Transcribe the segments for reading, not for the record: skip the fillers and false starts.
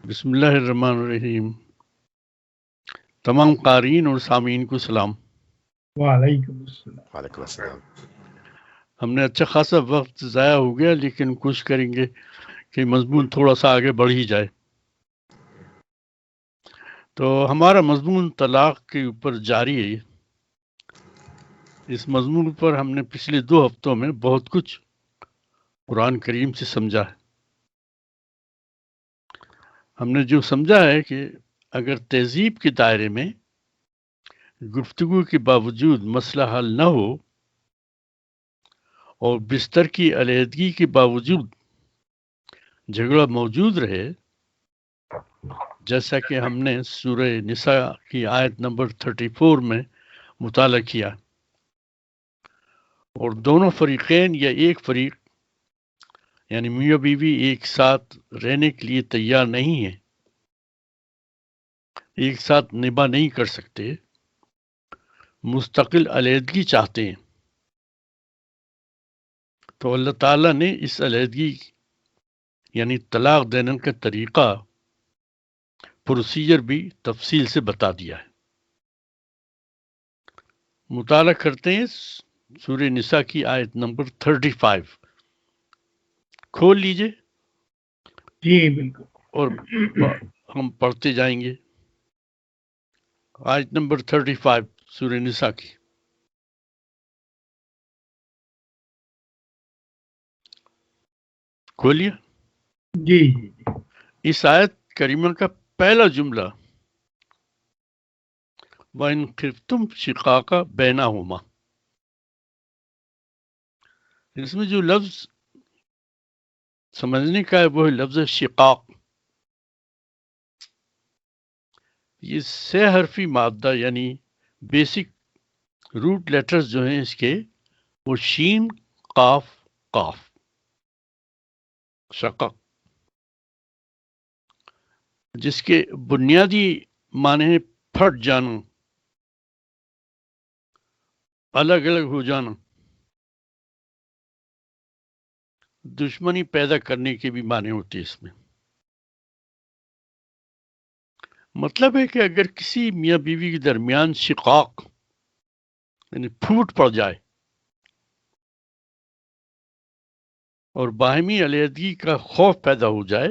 بسم اللہ الرحمن الرحیم۔ تمام قارئین اور سامعین کو سلام۔ وعلیکم السلام۔ وعلیکم السلام۔ ہم نے اچھا خاصا وقت ضائع ہو گیا، لیکن کوشش کریں گے کہ مضمون تھوڑا سا آگے بڑھ ہی جائے۔ تو ہمارا مضمون طلاق کے اوپر جاری ہے۔ اس مضمون پر ہم نے پچھلے 2 ہفتوں میں بہت کچھ قرآن کریم سے سمجھا ہے۔ ہم نے جو سمجھا ہے کہ اگر تہذیب کے دائرے میں گفتگو کے باوجود مسئلہ حل نہ ہو اور بستر کی علیحدگی کے باوجود جھگڑا موجود رہے، جیسا کہ ہم نے سورہ نساء کی آیت نمبر 34 میں مطالعہ کیا، اور دونوں فریقین یا ایک فریق یعنی میاں بیوی ایک ساتھ رہنے کے لیے تیار نہیں ہیں، ایک ساتھ نباہ نہیں کر سکتے، مستقل علیحدگی چاہتے ہیں، تو اللہ تعالیٰ نے اس علیحدگی یعنی طلاق دینے کا طریقہ پروسیجر بھی تفصیل سے بتا دیا ہے۔ مطالعہ کرتے ہیں سورہ نساء کی آیت نمبر 35۔ کھول لیجئے جی بالکل، اور ہم پڑھتے جائیں گے۔ آیت نمبر 35 سورہ نساء کی۔ کھولیے۔ جی جی جی۔ اس آیت کریمہ کا پہلا جملہ وَإِنْ خِفْتُمْ شِقَاقَ بَيْنَهُمَا، اس میں جو لفظ سمجھنے کا ہے وہ ہے لفظ شقاق۔ یہ 6 حرفی مادہ یعنی بیسک روٹ لیٹرز جو ہیں اس کے، وہ شین، قاف، قاف، شقق، جس کے بنیادی معنی ہے پھٹ جانا، الگ الگ ہو جانا، دشمنی پیدا کرنے کے بھی معنی ہوتے ہیں اس میں۔ مطلب ہے کہ اگر کسی میاں بیوی کے درمیان شقاق یعنی پھوٹ پڑ جائے اور باہمی علیحدگی کا خوف پیدا ہو جائے،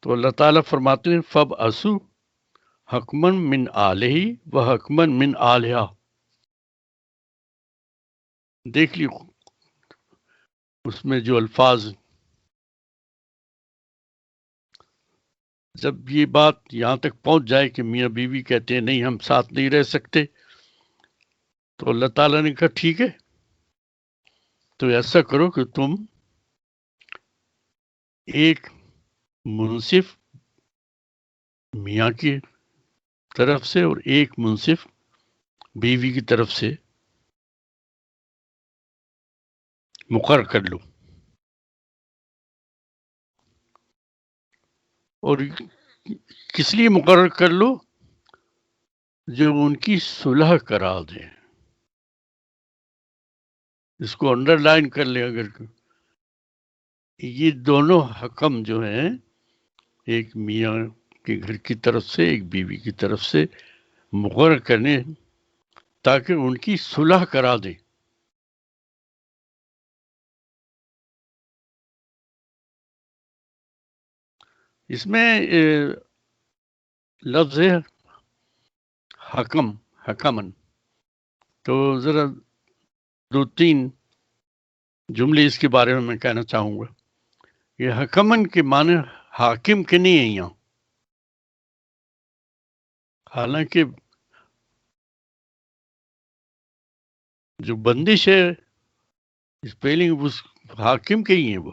تو اللہ تعالیٰ فرماتے ہیں فَبْعَثُوا حَكْمًا مِّنْ آلِهِ وَحَكْمًا مِّنْ آلِهَا۔ دیکھ لی اس میں جو الفاظ، جب یہ بات یہاں تک پہنچ جائے کہ میاں بیوی کہتے ہیں نہیں ہم ساتھ نہیں رہ سکتے، تو اللہ تعالیٰ نے کہا ٹھیک ہے، تو ایسا کرو کہ تم ایک منصف میاں کی طرف سے اور ایک منصف بیوی کی طرف سے مقرر کر لو، اور کس لیے مقرر کر لو؟ جو ان کی صلح کرا دیں۔ اس کو انڈر لائن کر لیں، اگر یہ دونوں حکم جو ہیں، ایک میاں کے گھر کی طرف سے ایک بیوی کی طرف سے مقرر کرنے تاکہ ان کی صلح کرا دیں۔ اس میں لفظ ہے حکم، حکمن، تو ذرا 2-3 جملے اس کے بارے میں کہنا چاہوں گا۔ یہ حکمن کے معنی حاکم کے نہیں ہیں یہاں، حالانکہ جو بندش ہے اسپیلنگ اس حاکم کے ہی ہیں وہ،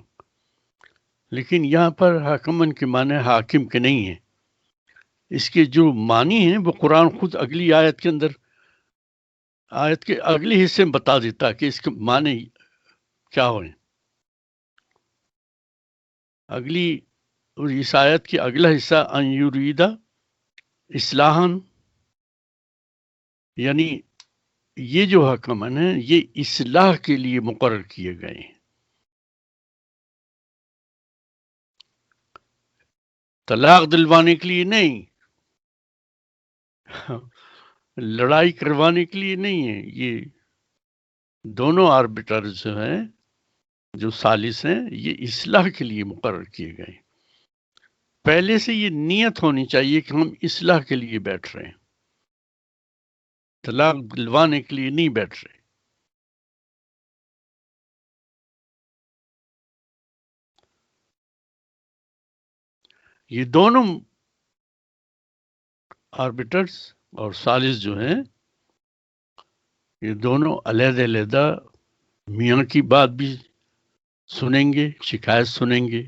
لیکن یہاں پر حکمن کے معنی حاکم کے نہیں ہیں۔ اس کے جو معنی ہیں وہ قرآن خود اگلی آیت کے اندر، آیت کے اگلے حصے میں بتا دیتا کہ اس کے معنی کیا ہوئے۔ اگلی اور اس آیت کی اگلا حصہ ان یریدا اصلاحاً، یعنی یہ جو حکمن ہیں یہ اصلاح کے لیے مقرر کیے گئے ہیں۔ طلاق دلوانے کے لیے نہیں، لڑائی کروانے کے لیے نہیں ہے. یہ دونوں آربیٹر جو ہیں، جو ثالث ہیں، یہ اصلاح کے لیے مقرر کیے گئے. پہلے سے یہ نیت ہونی چاہیے کہ ہم اصلاح کے لیے بیٹھ رہے ہیں، طلاق دلوانے کے لیے نہیں بیٹھ رہے. یہ دونوں آربیٹرز اور ثالث جو ہیں، یہ دونوں علیحدہ علیحدہ میاں کی بات بھی سنیں گے، شکایت سنیں گے،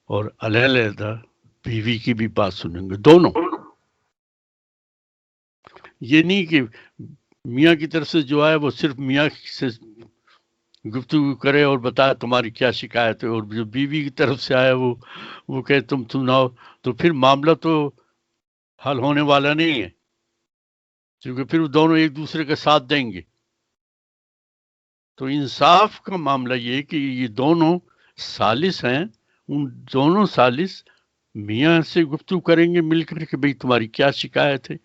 اور علیحدہ علیحدہ بیوی کی بھی بات سنیں گے. دونوں. یہ نہیں کہ میاں کی طرف سے جو آئے وہ صرف میاں سے گفتگو کرے اور بتائے تمہاری کیا شکایت ہے، اور جو بیوی کی طرف سے آیا وہ کہے تم سناؤ. تو پھر معاملہ تو حل ہونے والا نہیں ہے، کیونکہ پھر وہ دونوں ایک دوسرے کا ساتھ دیں گے. تو انصاف کا معاملہ یہ ہے کہ یہ دونوں ثالث ہیں، ان دونوں ثالث میاں سے گفتگو کریں گے مل کر کہ بھئی تمہاری کیا شکایت ہے،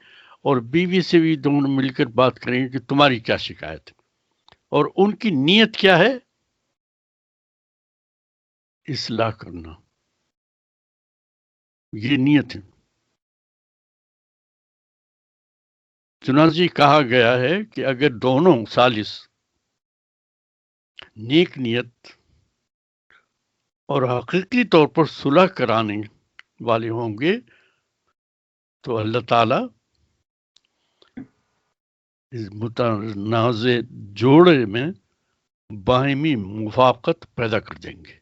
اور بیوی سے بھی دونوں مل کر بات کریں گے کہ تمہاری کیا شکایت ہے. اور ان کی نیت کیا ہے؟ اصلاح کرنا. یہ نیت ہے. چنانچہ کہا گیا ہے کہ اگر دونوں ثالث نیک نیت اور حقیقی طور پر صلح کرانے والے ہوں گے تو اللہ تعالیٰ اس متنازع جوڑے میں باہمی موافقت پیدا کر دیں گے.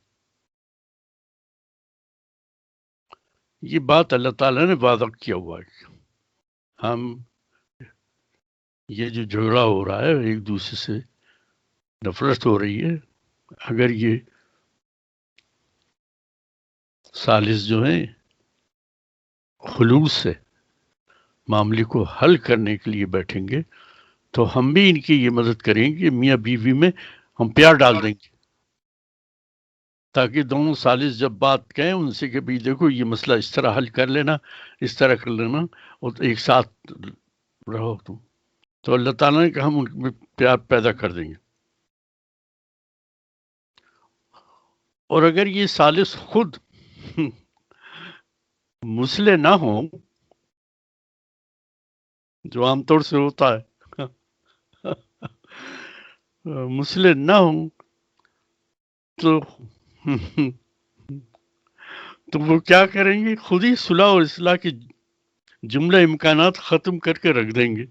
یہ بات اللہ تعالیٰ نے وعدہ کیا ہوا ہے. ہم یہ جو جھگڑا ہو رہا ہے، ایک دوسرے سے نفرت ہو رہی ہے، اگر یہ ثالث جو ہیں خلوص سے معاملے کو حل کرنے کے لیے بیٹھیں گے تو ہم بھی ان کی یہ مدد کریں گے، میاں بیوی میں ہم پیار ڈال دیں گے، تاکہ دونوں ثالث جب بات کہیں ان سے کہ بھی دیکھو یہ مسئلہ اس طرح حل کر لینا، اس طرح کر لینا، اور ایک ساتھ رہو تم. تو اللہ تعالیٰ نے کہا ہم ان میں پیار پیدا کر دیں گے. اور اگر یہ ثالث خود مسلح نہ ہوں، جو عام طور سے ہوتا ہے، مسلح نہ ہوں تو وہ کیا کریں گے؟ خود ہی صلح اور اصلاح کی جملہ امکانات ختم کر کے رکھ دیں گے.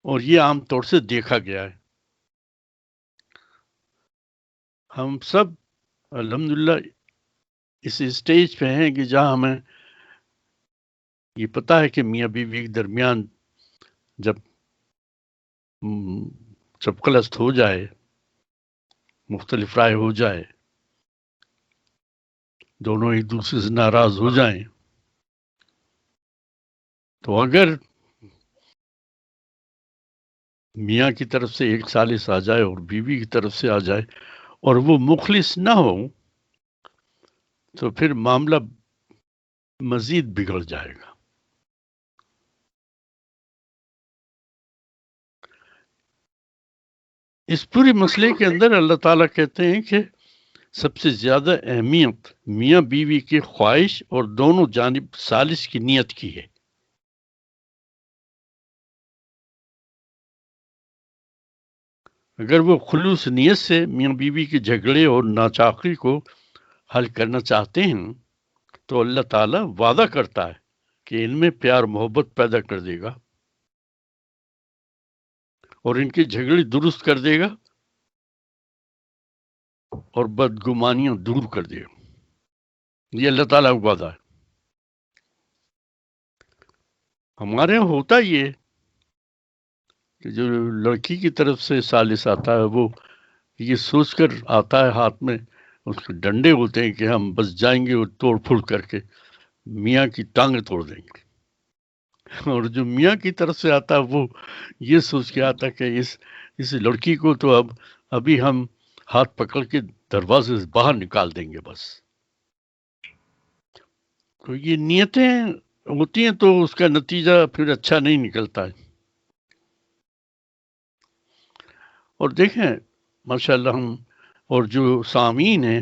اور یہ عام طور سے دیکھا گیا ہے. ہم سب الحمدللہ اس اسٹیج پہ ہیں کہ جہاں ہمیں یہ پتا ہے کہ میاں بیوی کے درمیان جب چپقلست ہو جائے، مختلف رائے ہو جائے، دونوں ایک دوسرے سے ناراض ہو جائیں، تو اگر میاں کی طرف سے ایک ثالث آ جائے اور بیوی کی طرف سے آ جائے اور وہ مخلص نہ ہو تو پھر معاملہ مزید بگڑ جائے گا. اس پورے مسئلے کے اندر اللہ تعالیٰ کہتے ہیں کہ سب سے زیادہ اہمیت میاں بیوی کی خواہش اور دونوں جانب ثالث کی نیت کی ہے. اگر وہ خلوص نیت سے میاں بیوی کے جھگڑے اور ناچاقی کو حل کرنا چاہتے ہیں تو اللہ تعالیٰ وعدہ کرتا ہے کہ ان میں پیار محبت پیدا کر دے گا اور ان کے جھگڑے درست کر دے گا اور بدگمانیاں دور کر دے گا. یہ اللہ تعالیٰ کا وعدہ ہے. ہمارے یہاں ہوتا یہ کہ جو لڑکی کی طرف سے ثالث آتا ہے وہ یہ سوچ کر آتا ہے، ہاتھ میں اس کے ڈنڈے ہوتے ہیں کہ ہم بس جائیں گے اور توڑ پھوڑ کر کے میاں کی ٹانگیں توڑ دیں گے. اور جو میاں کی طرف سے آتا ہے وہ یہ سوچ کے آتا کہ اس لڑکی کو تو ابھی ہم ہاتھ پکڑ کے دروازے سے باہر نکال دیں گے بس. تو یہ نیتیں ہوتی ہیں تو اس کا نتیجہ پھر اچھا نہیں نکلتا ہے. اور دیکھیں ماشاءاللہ ہم اور جو سامعین ہیں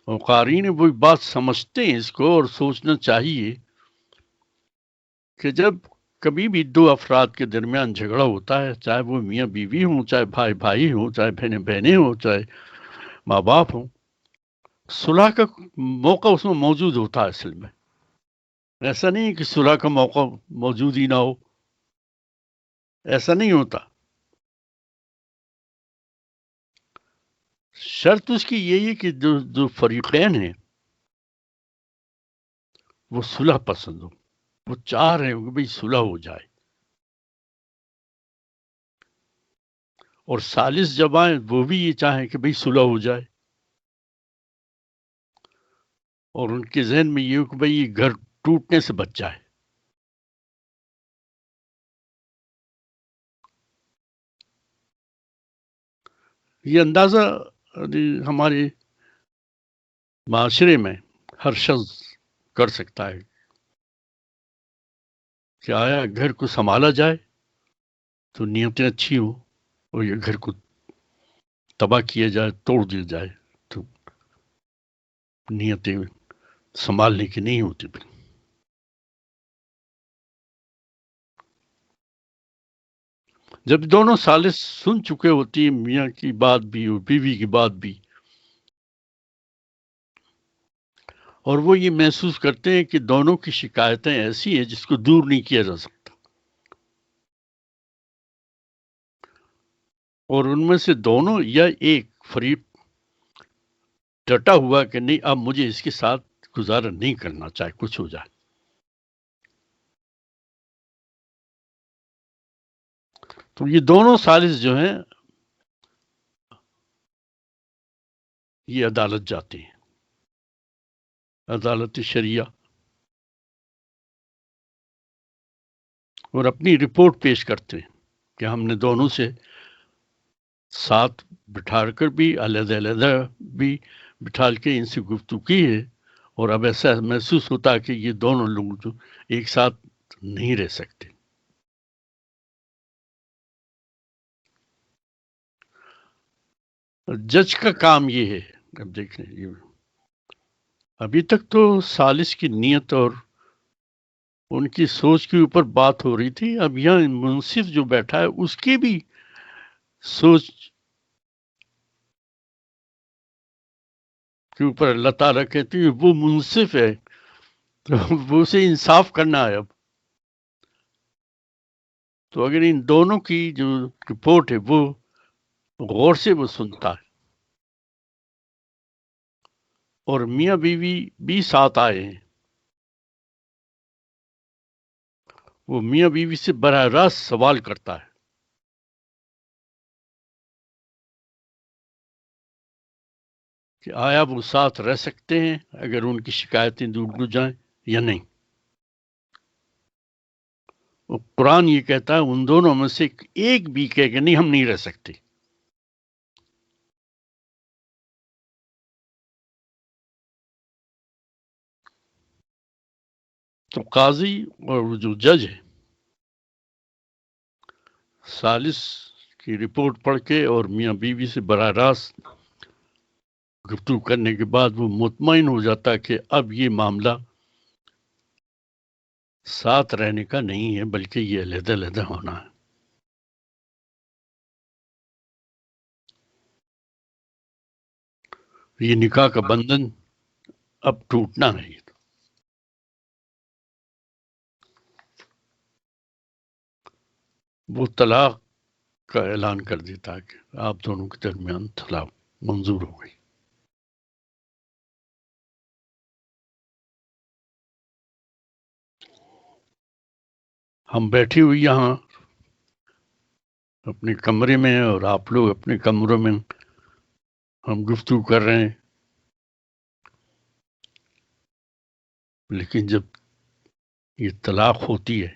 اور قارئین ہیں وہ بات سمجھتے ہیں اس کو، اور سوچنا چاہیے کہ جب کبھی بھی دو افراد کے درمیان جھگڑا ہوتا ہے، چاہے وہ میاں بیوی ہوں، چاہے بھائی بھائی ہوں، چاہے بہنیں بہنیں ہوں، چاہے ماں باپ ہوں، صلح کا موقع اس میں موجود ہوتا ہے. اصل میں ایسا نہیں کہ صلح کا موقع موجود ہی نہ ہو، ایسا نہیں ہوتا. شرط اس کی یہی ہے کہ جو فریقین ہیں وہ صلح پسند ہو، وہ چاہ رہے ہو کہ بھئی صلح ہو جائے. اور ثالث جب آئیں وہ بھی یہ چاہیں کہ بھئی صلح ہو جائے، اور ان کے ذہن میں یہ ہو کہ بھئی یہ گھر ٹوٹنے سے بچ جائے. یہ اندازہ ہمارے معاشرے میں ہر شخص کر سکتا ہے کہ آیا گھر کو سنبھالا جائے تو نیتیں اچھی ہوں، اور یہ گھر کو تباہ کیا جائے، توڑ دیا جائے تو نیتیں سنبھالنے کی نہیں ہوتی. جب دونوں ثالث سن چکے ہوتی ہیں میاں کی بات بھی اور بیوی کی بات بھی، اور وہ یہ محسوس کرتے ہیں کہ دونوں کی شکایتیں ایسی ہیں جس کو دور نہیں کیا جا سکتا، اور ان میں سے دونوں یا ایک فریق ڈٹا ہوا کہ نہیں اب مجھے اس کے ساتھ گزارا نہیں کرنا، چاہے کچھ ہو جائے، تو یہ دونوں ثالث جو ہیں یہ عدالت جاتے ہیں، عدالت شریعہ، اور اپنی رپورٹ پیش کرتے ہیں کہ ہم نے دونوں سے ساتھ بٹھا کر بھی علیحدہ علیحدہ بھی بٹھا کے ان سے گفتگو کی ہے، اور اب ایسا محسوس ہوتا ہے کہ یہ دونوں لوگ جو ایک ساتھ نہیں رہ سکتے. جج کا کام یہ ہے. اب دیکھیں ابھی تک تو ثالث کی نیت اور ان کی سوچ کے اوپر بات ہو رہی تھی، اب یہاں منصف جو بیٹھا ہے اس کی بھی سوچ کے اوپر اللہ تعالیٰ کہتے ہیں وہ منصف ہے، تو وہ اسے انصاف کرنا ہے. اب تو اگر ان دونوں کی جو رپورٹ ہے وہ غور سے وہ سنتا ہے، اور میاں بیوی بھی ساتھ آئے ہیں، وہ میاں بیوی سے براہ راست سوال کرتا ہے کہ آیا وہ ساتھ رہ سکتے ہیں اگر ان کی شکایتیں دور ہو جائیں یا نہیں. وہ قرآن یہ کہتا ہے ان دونوں میں سے ایک بھی کہے کہ نہیں ہم نہیں رہ سکتے. تو قاضی اور جو جج ہے ثالث کی رپورٹ پڑھ کے اور میاں بیوی سے براہ راست گفتگو کرنے کے بعد وہ مطمئن ہو جاتا ہے کہ اب یہ معاملہ ساتھ رہنے کا نہیں ہے بلکہ یہ علیحدہ علیحدہ ہونا ہے. یہ نکاح کا بندھن اب ٹوٹنا ہے. وہ طلاق کا اعلان کر دیتا ہے کہ آپ دونوں کے درمیان طلاق منظور ہو گئی. ہم بیٹھی ہوئی یہاں اپنے کمرے میں اور آپ لوگ اپنے کمروں میں ہم گفتگو کر رہے ہیں، لیکن جب یہ طلاق ہوتی ہے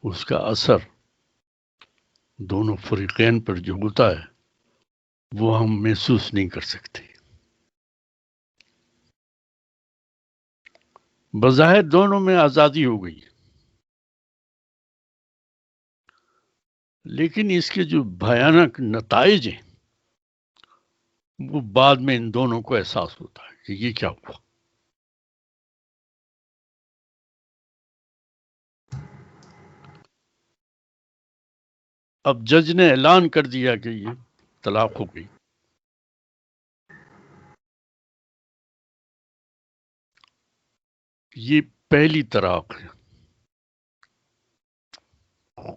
اس کا اثر دونوں فریقین پر جو ہوتا ہے وہ ہم محسوس نہیں کر سکتے. بظاہر دونوں میں آزادی ہو گئی، لیکن اس کے جو بھیانک نتائج ہیں وہ بعد میں ان دونوں کو احساس ہوتا ہے کہ یہ کیا ہوا۔ اب جج نے اعلان کر دیا کہ یہ طلاق ہو گئی، یہ پہلی طلاق ہے۔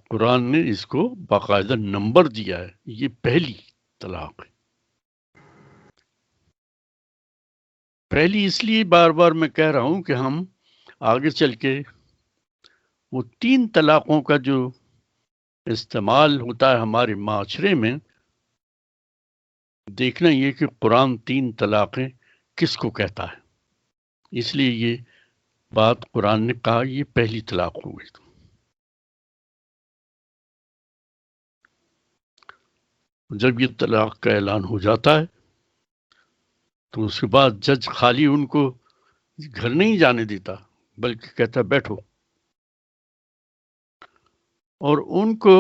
قرآن نے اس کو باقاعدہ نمبر دیا ہے، یہ پہلی طلاق ہے۔ پہلی اس لیے بار بار میں کہہ رہا ہوں کہ ہم آگے چل کے وہ 3 طلاقوں کا جو استعمال ہوتا ہے ہمارے معاشرے میں، دیکھنا یہ کہ قرآن 3 طلاقیں کس کو کہتا ہے۔ اس لیے یہ بات قرآن نے کہا یہ پہلی طلاق ہو گئی۔ جب یہ طلاق کا اعلان ہو جاتا ہے تو اس کے بعد جج خالی ان کو گھر نہیں جانے دیتا، بلکہ کہتا بیٹھو، اور ان کو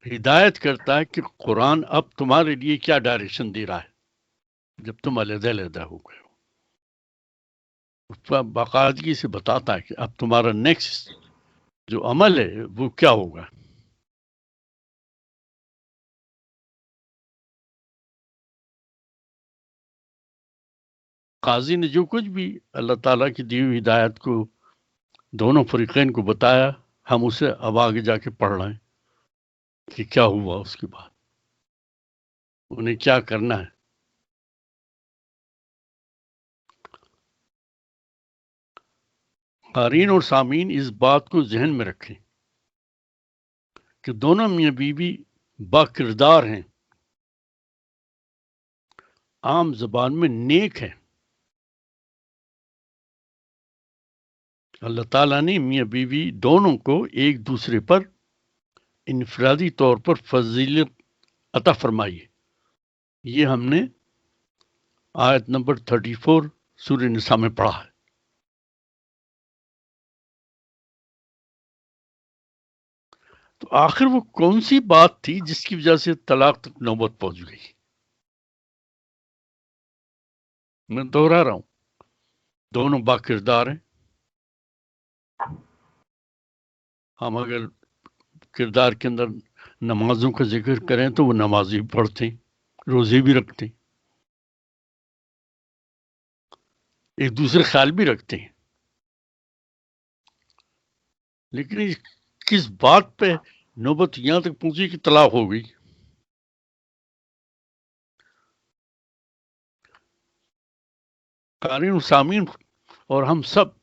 ہدایت کرتا ہے کہ قرآن اب تمہارے لیے کیا ڈائریکشن دے رہا ہے جب تم علیحدہ علیحدہ ہو گئے ہو۔ اس پر باقاعدگی سے بتاتا ہے کہ اب تمہارا نیکسٹ جو عمل ہے وہ کیا ہوگا۔ قاضی نے جو کچھ بھی اللہ تعالیٰ کی دی ہوئی ہدایت کو دونوں فریقین کو بتایا، ہم اسے اب آگے جا کے پڑھ رہے ہیں کہ کیا ہوا اس کے بعد، انہیں کیا کرنا ہے۔ قارئین اور سامعین اس بات کو ذہن میں رکھیں کہ دونوں میاں بیوی با کردار ہیں، عام زبان میں نیک ہیں۔ اللہ تعالیٰ نے میاں بیوی دونوں کو ایک دوسرے پر انفرادی طور پر فضیلت عطا فرمائی ہے۔ یہ ہم نے آیت نمبر 34 سورہ نساء میں پڑھا ہے۔ تو آخر وہ کون سی بات تھی جس کی وجہ سے طلاق تک نوبت پہنچ گئی؟ میں دوہرا رہا ہوں، دونوں با کردار ہیں۔ ہم اگر کردار کے اندر نمازوں کا ذکر کریں تو وہ نمازی بھی پڑھتے ہیں، روزے بھی رکھتے ہیں، ایک دوسرے خیال بھی رکھتے ہیں، لیکن کس بات پہ نوبت یہاں تک پہنچی کہ طلاق ہو گئی؟ قارئین و سامعین اور ہم سب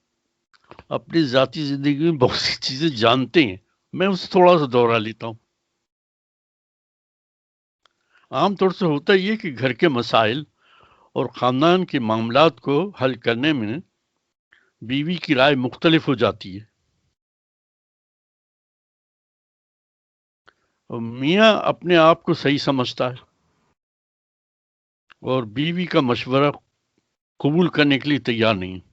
اپنی ذاتی زندگی میں بہت سی چیزیں جانتے ہیں، میں اسے تھوڑا سا دوہرا لیتا ہوں۔ عام طور سے ہوتا یہ کہ گھر کے مسائل اور خاندان کے معاملات کو حل کرنے میں بیوی کی رائے مختلف ہو جاتی ہے، اور میاں اپنے آپ کو صحیح سمجھتا ہے اور بیوی کا مشورہ قبول کرنے کے لیے تیار نہیں ہے۔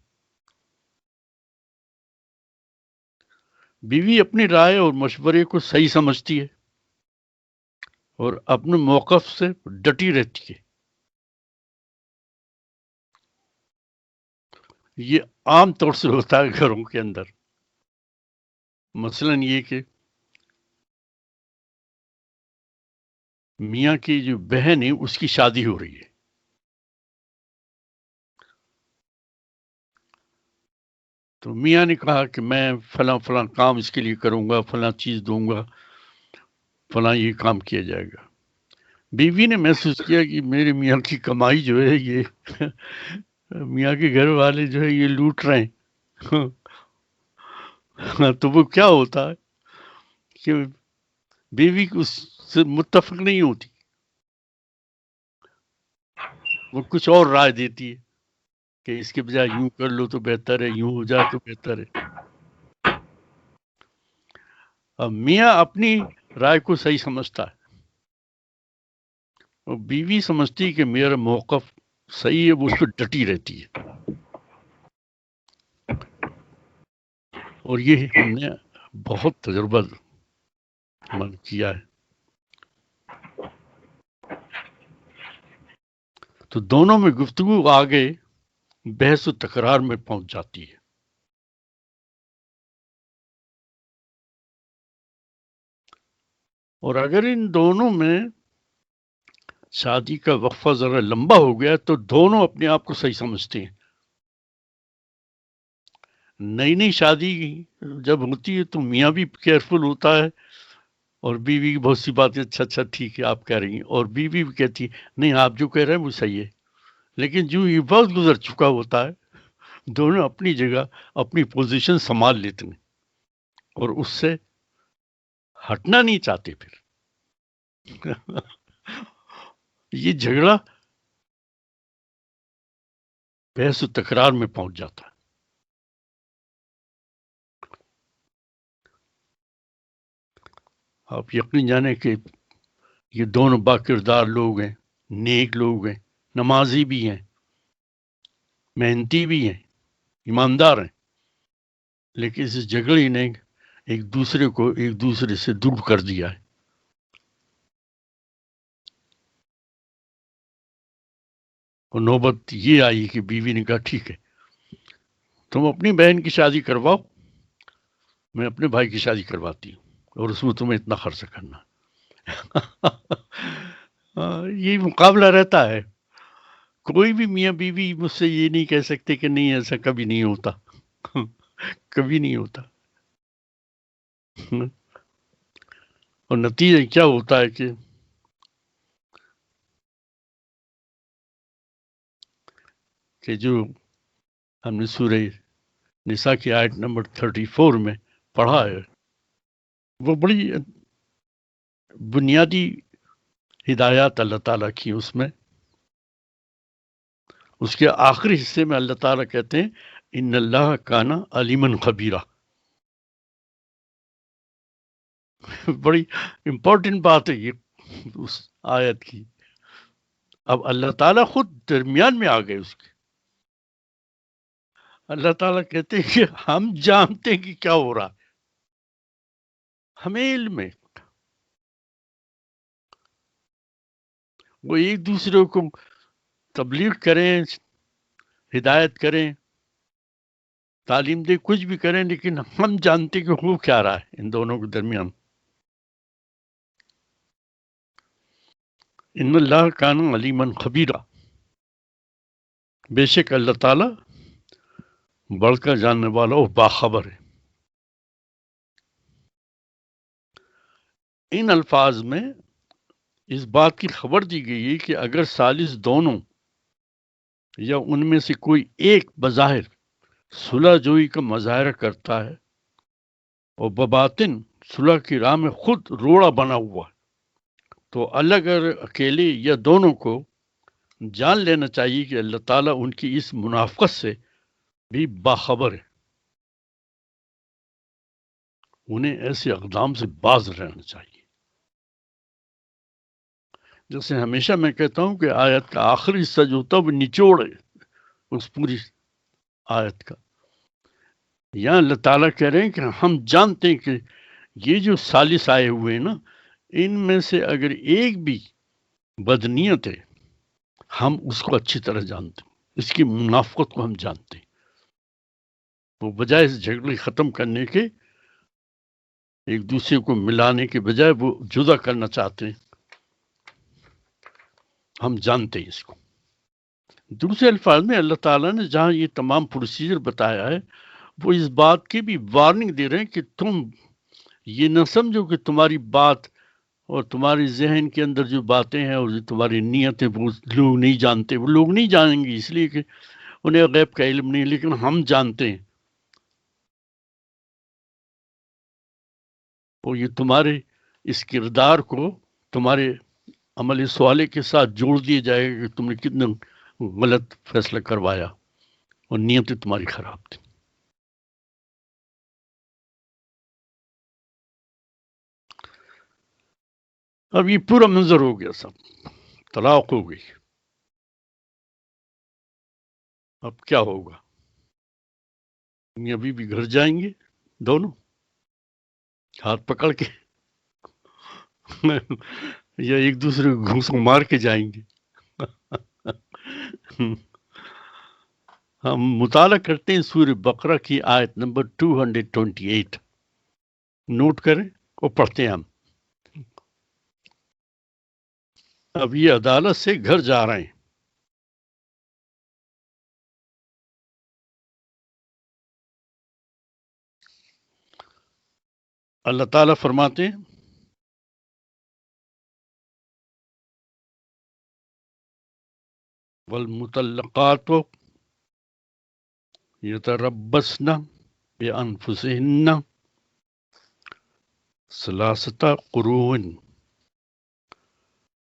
بیوی اپنی رائے اور مشورے کو صحیح سمجھتی ہے اور اپنے موقف سے ڈٹی رہتی ہے۔ یہ عام طور سے ہوتا ہے گھروں کے اندر۔ مثلاً یہ کہ میاں کی جو بہن ہے اس کی شادی ہو رہی ہے، تو میاں نے کہا کہ میں فلاں فلاں کام اس کے لیے کروں گا، فلاں چیز دوں گا، فلاں یہ کام کیا جائے گا۔ بیوی نے محسوس کیا کہ میرے میاں کی کمائی جو ہے یہ میاں کے گھر والے جو ہے یہ لوٹ رہے ہیں۔ تو وہ کیا ہوتا ہے کہ بیوی اس سے متفق نہیں ہوتی، وہ کچھ اور رائے دیتی ہے کہ اس کے بجائے یوں کر لو تو بہتر ہے، یوں ہو جائے تو بہتر ہے۔ اب میاں اپنی رائے کو صحیح سمجھتا ہے اور بیوی سمجھتی کہ میرا موقف صحیح ہے وہ اس پہ ڈٹی رہتی ہے. اور یہ ہم نے بہت تجربہ کیا ہے. تو دونوں میں گفتگو آگے بحث و تکرار میں پہنچ جاتی ہے. اور اگر ان دونوں میں شادی کا وقفہ ذرا لمبا ہو گیا تو دونوں اپنے آپ کو صحیح سمجھتے ہیں. نئی نئی شادی جب ہوتی ہے تو میاں بھی کیئرفل ہوتا ہے اور بیوی کی بہت سی باتیں اچھا ٹھیک ہے آپ کہہ رہی ہیں، اور بیوی بھی کہتی ہے نہیں آپ جو کہہ رہے ہیں وہ صحیح ہے. لیکن جو یہ وقت گزر چکا ہوتا ہے دونوں اپنی جگہ اپنی پوزیشن سنبھال لیتے ہیں اور اس سے ہٹنا نہیں چاہتے. پھر یہ جھگڑا بحث و تکرار میں پہنچ جاتا ہے. آپ یقین جانیں کہ یہ دونوں با کردار لوگ ہیں، نیک لوگ ہیں، نمازی بھی ہیں، محنتی بھی ہیں، ایماندار ہیں، لیکن اس جھگڑے نے ایک دوسرے کو ایک دوسرے سے دور کر دیا ہے. اور نوبت یہ آئی کہ بیوی نے کہا ٹھیک ہے تم اپنی بہن کی شادی کرواؤ، میں اپنے بھائی کی شادی کرواتی ہوں اور اس میں تمہیں اتنا خرچ کرنا. یہ مقابلہ رہتا ہے. کوئی بھی میاں بیوی مجھ سے یہ نہیں کہہ سکتے کہ نہیں ایسا کبھی نہیں ہوتا. کبھی نہیں ہوتا. اور نتیجہ کیا ہوتا ہے کہ جو ہم نے سورہ نساء کی آیت نمبر 34 میں پڑھا ہے وہ بڑی بنیادی ہدایات اللہ تعالیٰ کی. اس میں اس کے آخری حصے میں اللہ تعالیٰ کہتے ہیں ان اللہ کانا علیمن خبیرہ. بڑی امپورٹنٹ بات ہے یہ اس آیت کی. اب اللہ تعالیٰ خود درمیان میں آ گئے اس کے. اللہ تعالیٰ کہتے ہیں کہ ہم جانتے ہیں کہ کیا ہو رہا ہے، ہمیں علم ہے. وہ ایک دوسرے کو تبلیغ کریں، ہدایت کریں، تعلیم دے، کچھ بھی کریں، لیکن ہم جانتے کہ ہو کیا رہا ہے ان دونوں کے درمیان. ان اللہ کان علیمن خبیرہ، بے شک اللہ تعالیٰ بڑھ کر جاننے والا اور باخبر ہے. ان الفاظ میں اس بات کی خبر دی گئی ہے کہ اگر ثالث دونوں یا ان میں سے کوئی ایک بظاہر صلح جوئی کا مظاہرہ کرتا ہے اور بباطن صلح کی راہ میں خود روڑا بنا ہوا ہے تو اگر اکیلے یا دونوں کو جان لینا چاہیے کہ اللہ تعالیٰ ان کی اس منافقت سے بھی باخبر ہے. انہیں ایسے اقدام سے باز رہنا چاہیے. جیسے ہمیشہ میں کہتا ہوں کہ آیت کا آخری حصہ جو ہوتا ہے وہ نچوڑ ہے اس پوری آیت کا. یہاں اللہ تعالیٰ کہہ رہے ہیں کہ ہم جانتے ہیں کہ یہ جو ثالث آئے ہوئے ہیں نا ان میں سے اگر ایک بھی بدنیت ہے ہم اس کو اچھی طرح جانتے ہیں، اس کی منافقت کو ہم جانتے ہیں. وہ بجائے اس جھگڑے ختم کرنے کے، ایک دوسرے کو ملانے کے بجائے وہ جدا کرنا چاہتے ہیں. ہم جانتے ہیں اس کو. دوسرے الفاظ میں اللہ تعالیٰ نے جہاں یہ تمام پروسیجر بتایا ہے وہ اس بات کی بھی وارننگ دے رہے ہیں کہ تم یہ نہ سمجھو کہ تمہاری بات اور تمہاری ذہن کے اندر جو باتیں ہیں اور جو تمہاری نیتیں وہ لوگ نہیں جانتے. وہ لوگ نہیں جانیں گے اس لیے کہ انہیں غیب کا علم نہیں، لیکن ہم جانتے ہیں. اور یہ تمہارے اس کردار کو تمہارے عمل سوالے کے ساتھ جوڑ دیا جائے گا کہ تم نے کتنا غلط فیصلہ کروایا اور نیتیں تمہاری خراب تھی. اب یہ پورا منظر ہو گیا، سب طلاق ہو گئی. اب کیا ہوگا؟ یہ ابھی بھی گھر جائیں گے دونوں ہاتھ پکڑ کے یا ایک دوسرے کو گھونسوں مار کے جائیں گے؟ ہم مطالعہ کرتے ہیں سورہ بقرہ کی آیت نمبر 228، نوٹ کریں اور پڑھتے ہیں ہم۔ اب یہ عدالت سے گھر جا رہے ہیں۔ اللہ تعالیٰ فرماتے ہیں والمطلقات یتربصن بانفسهن ثلاثة قروء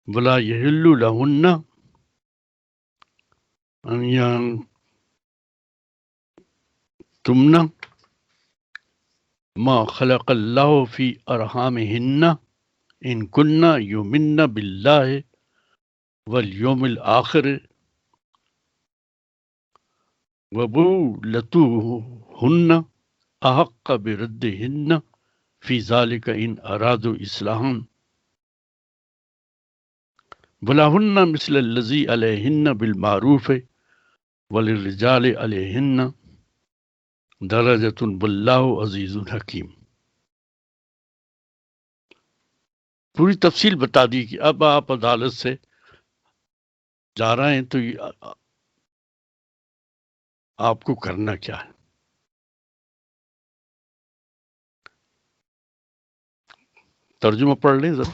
ولا يحل لهن ان يكتمن ما خلق الله في ارحامهن ان كن يؤمن بالله واليوم الآخر وبولتهن أحق بردهن في ذلك إن أرادوا إصلاحا ولهن مثل الذي عليهن بالمعروف وللرجال عليهن درجة والله عزيز حكيم۔ پوری تفصیل بتا دی کہ اب آپ عدالت سے جا رہے ہیں تو آپ کو کرنا کیا ہے۔ ترجمہ پڑھ لیں ذرا۔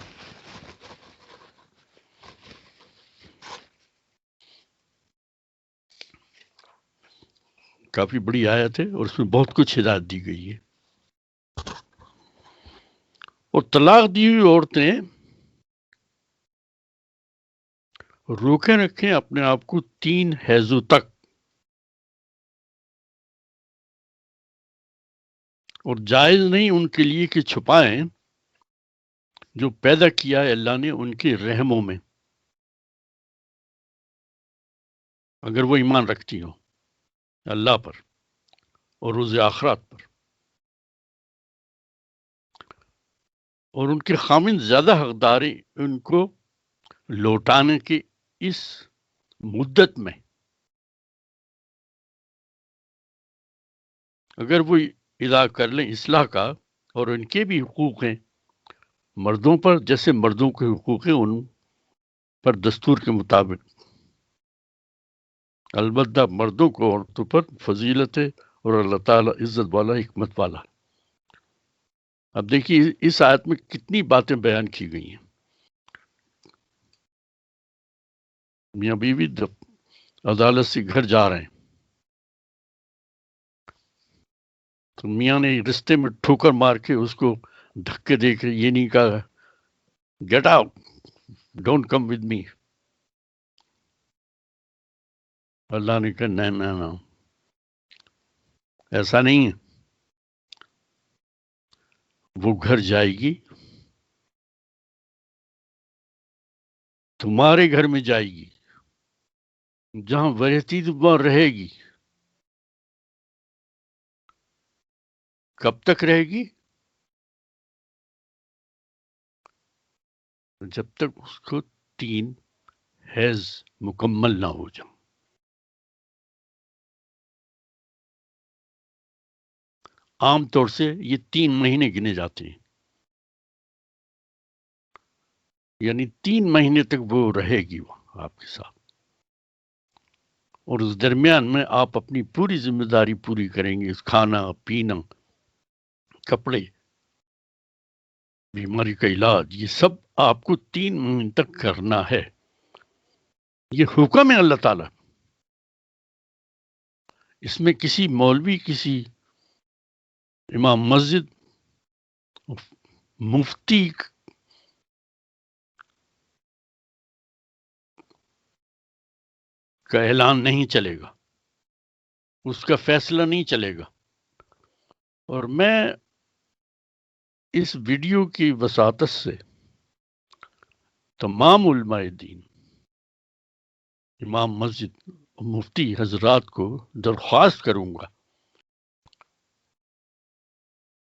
کافی بڑی آیت ہے اور اس میں بہت کچھ ہدایت دی گئی ہے۔ اور طلاق دی ہوئی عورتیں روکے رکھیں اپنے آپ کو 3 حیضوں تک، اور جائز نہیں ان کے لیے کہ چھپائیں جو پیدا کیا ہے اللہ نے ان کے رحموں میں، اگر وہ ایمان رکھتی ہوں اللہ پر اور روز آخرت پر، اور ان کے خامند زیادہ حقدار ہیں ان کو لوٹانے کی اس مدت میں۔ اگر وہ ادا کر لیں اصلاح کا، اور ان کے بھی حقوق ہیں مردوں پر جیسے مردوں کے حقوق ہیں ان پر دستور کے مطابق، البتہ مردوں کو عورتوں پر فضیلت ہے اور اللہ تعالیٰ عزت والا حکمت والا۔ اب دیکھیے اس آیت میں کتنی باتیں بیان کی گئی ہیں۔ میاں بیوی عدالت سے گھر جا رہے ہیں تو میاں نے رستے میں ٹھوکر مار کے اس کو دھکے دے کے یہ نہیں کہا get out don't come with me. Allah نے کہا نہ ایسا نہیں ہے، وہ گھر جائے گی، تمہارے گھر میں جائے گی، جہاں رہتی تو وہاں رہے گی۔ کب تک رہے گی؟ جب تک اس کو 3 حیض مکمل نہ ہو جائے۔ عام طور سے یہ 3 مہینے گنے جاتے ہیں، یعنی 3 مہینے تک وہ رہے گی وہ آپ کے ساتھ، اور اس درمیان میں آپ اپنی پوری ذمہ داری پوری کریں گے، کھانا پینا کپڑے بیماری کا علاج، یہ سب آپ کو 3 مہینے تک کرنا ہے۔ یہ حکم ہے اللہ تعالیٰ، اس میں کسی مولوی، کسی امام مسجد، مفتی کا اعلان نہیں چلے گا، اس کا فیصلہ نہیں چلے گا۔ اور میں اس ویڈیو کی وساطت سے تمام علماء دین، امام مسجد، مفتی حضرات کو درخواست کروں گا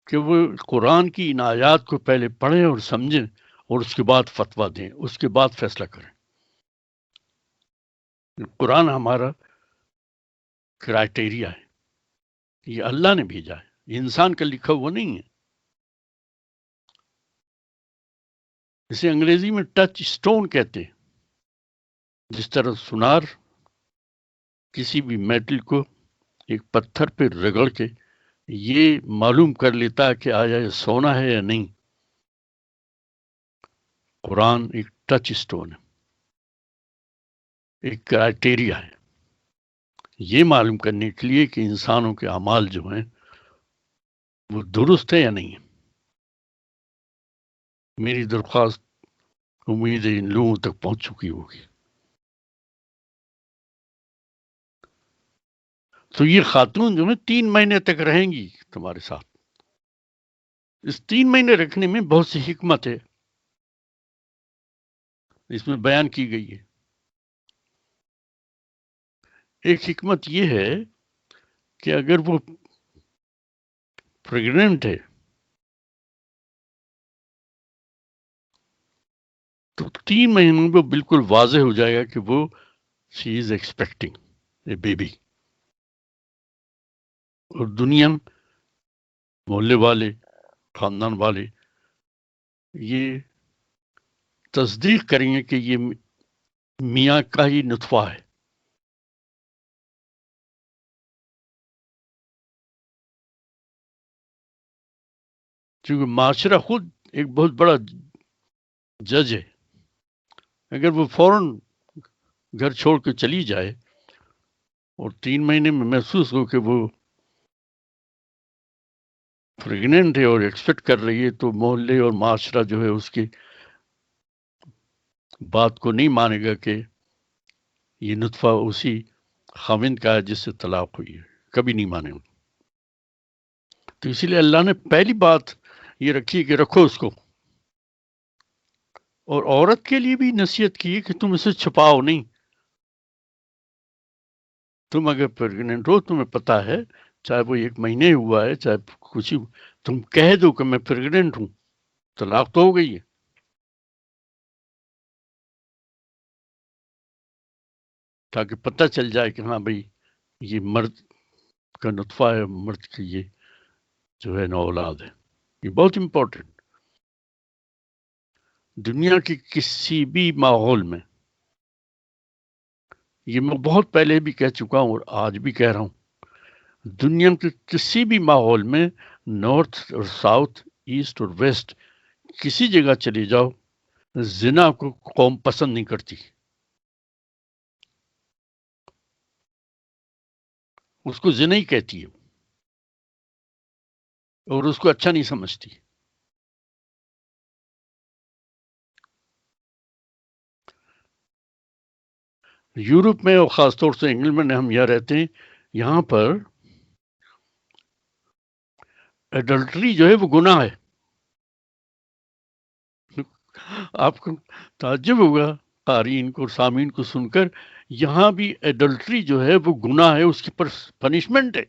کہ وہ قرآن کی ان آیات کو پہلے پڑھیں اور سمجھیں اور اس کے بعد فتویٰ دیں، اس کے بعد فیصلہ کریں۔ قرآن ہمارا کرائٹیریا ہے، یہ اللہ نے بھیجا ہے، یہ انسان کا لکھا ہوا نہیں ہے۔ اسے انگریزی میں ٹچ سٹون کہتے ہیں، جس طرح سنار کسی بھی میٹل کو ایک پتھر پہ رگڑ کے یہ معلوم کر لیتا ہے کہ آیا یہ سونا ہے یا نہیں، قرآن ایک ٹچ سٹون ہے، ایک کرائٹیریا ہے یہ معلوم کرنے کے لیے کہ انسانوں کے اعمال جو ہیں وہ درست ہے یا نہیں ہے۔ میری درخواست امید ہے ان لوگوں تک پہنچ چکی ہوگی۔ تو یہ خاتون جو ہے 3 مہینے تک رہیں گی تمہارے ساتھ۔ اس 3 مہینے رکھنے میں بہت سی حکمت ہے، اس میں بیان کی گئی ہے۔ ایک حکمت یہ ہے کہ اگر وہ پریگننٹ ہے تو 3 مہینوں میں بالکل واضح ہو جائے گا کہ وہ شی از ایکسپیکٹنگ اے بیبی، اور دنیا محلے والے خاندان والے یہ تصدیق کریں گے کہ یہ میاں کا ہی نطفہ ہے۔ چونکہ معاشرہ خود ایک بہت بڑا جج ہے، اگر وہ فوراً گھر چھوڑ کے چلی جائے اور 3 مہینے میں محسوس ہو کہ وہ پریگننٹ ہے اور ایکسپیکٹ کر رہی ہے، تو محلے اور معاشرہ جو ہے اس کی بات کو نہیں مانے گا کہ یہ نطفہ اسی خاوند کا ہے جس سے طلاق ہوئی ہے، کبھی نہیں مانے گا۔ تو اسی لیے اللہ نے پہلی بات یہ رکھی کہ رکھو اس کو، اور عورت کے لیے بھی نصیحت کی کہ تم اسے چھپاؤ نہیں۔ تم اگر پریگننٹ ہو، تمہیں پتا ہے، چاہے وہ 1 مہینے ہوا ہے چاہے کچھ ہی، تم کہہ دو کہ میں پریگننٹ ہوں، طلاق تو ہو گئی ہے۔ تاکہ پتہ چل جائے کہ ہاں بھائی یہ مرد کا نطفہ ہے، مرد کی یہ جو ہے نو اولاد ہے۔ یہ بہت امپورٹنٹ۔ دنیا کے کسی بھی ماحول میں، یہ میں بہت پہلے بھی کہہ چکا ہوں اور آج بھی کہہ رہا ہوں، دنیا کے کسی بھی ماحول میں، نارتھ اور ساؤتھ، ایسٹ اور ویسٹ، کسی جگہ چلی جاؤ، زنا کو قوم پسند نہیں کرتی، اس کو زنا ہی کہتی ہے اور اس کو اچھا نہیں سمجھتی۔ یورپ میں اور خاص طور سے انگلینڈ میں ہم یہاں رہتے ہیں، یہاں پر ایڈلٹری جو ہے وہ گناہ ہے۔ آپ کو تعجب ہوگا قارئین کو اور سامعین کو سن کر، یہاں بھی ایڈلٹری جو ہے وہ گناہ ہے، اس کی پر پنشمنٹ ہے۔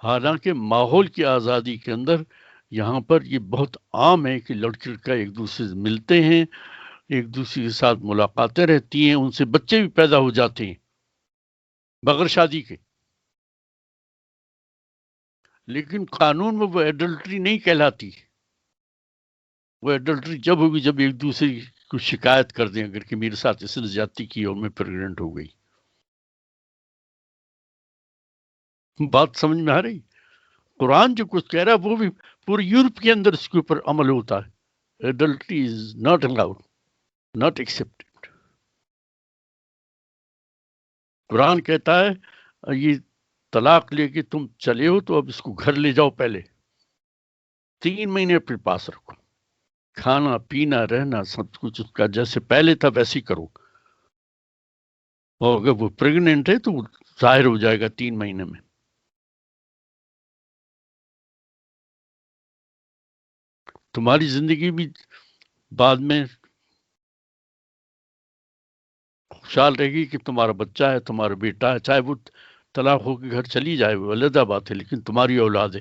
حالانکہ ماحول کی آزادی کے اندر یہاں پر یہ بہت عام ہے کہ لڑکی لڑکا ایک دوسرے سے ملتے ہیں، ایک دوسرے کے ساتھ ملاقاتیں رہتی ہیں، ان سے بچے بھی پیدا ہو جاتے ہیں بغیر شادی کے۔ لیکن قانون میں وہ ایڈلٹری نہیں کہلاتی۔ وہ ایڈلٹری جب ہوگی جب ایک دوسرے کو شکایت کر دیں اگر کہ میرے ساتھ اس نے زیادتی کی اور میں پریگننٹ ہو گئی۔ بات سمجھ میں آ رہی؟ قرآن جو کچھ کہہ رہا ہے وہ بھی پورے یورپ کے اندر اس کے اوپر عمل ہوتا ہے۔ Adultery is not allowed, not expected. Quran کہتا ہے یہ طلاق لے کے تم چلے ہو تو اب اس کو گھر لے جاؤ، پہلے 3 مہینے اپنے پاس رکھو، کھانا پینا رہنا سب کچھ اس کا جیسے پہلے تھا ویسے ہی کرو، اور اگر وہ پریگننٹ ہے تو وہ ظاہر ہو جائے گا 3 مہینے میں۔ تمہاری زندگی بھی بعد میں خوشحال رہے گی کہ تمہارا بچہ ہے، تمہارا بیٹا ہے، چاہے وہ طلاق ہو کے گھر چلی جائے وہ علیحدہ بات ہے، لیکن تمہاری اولاد ہے.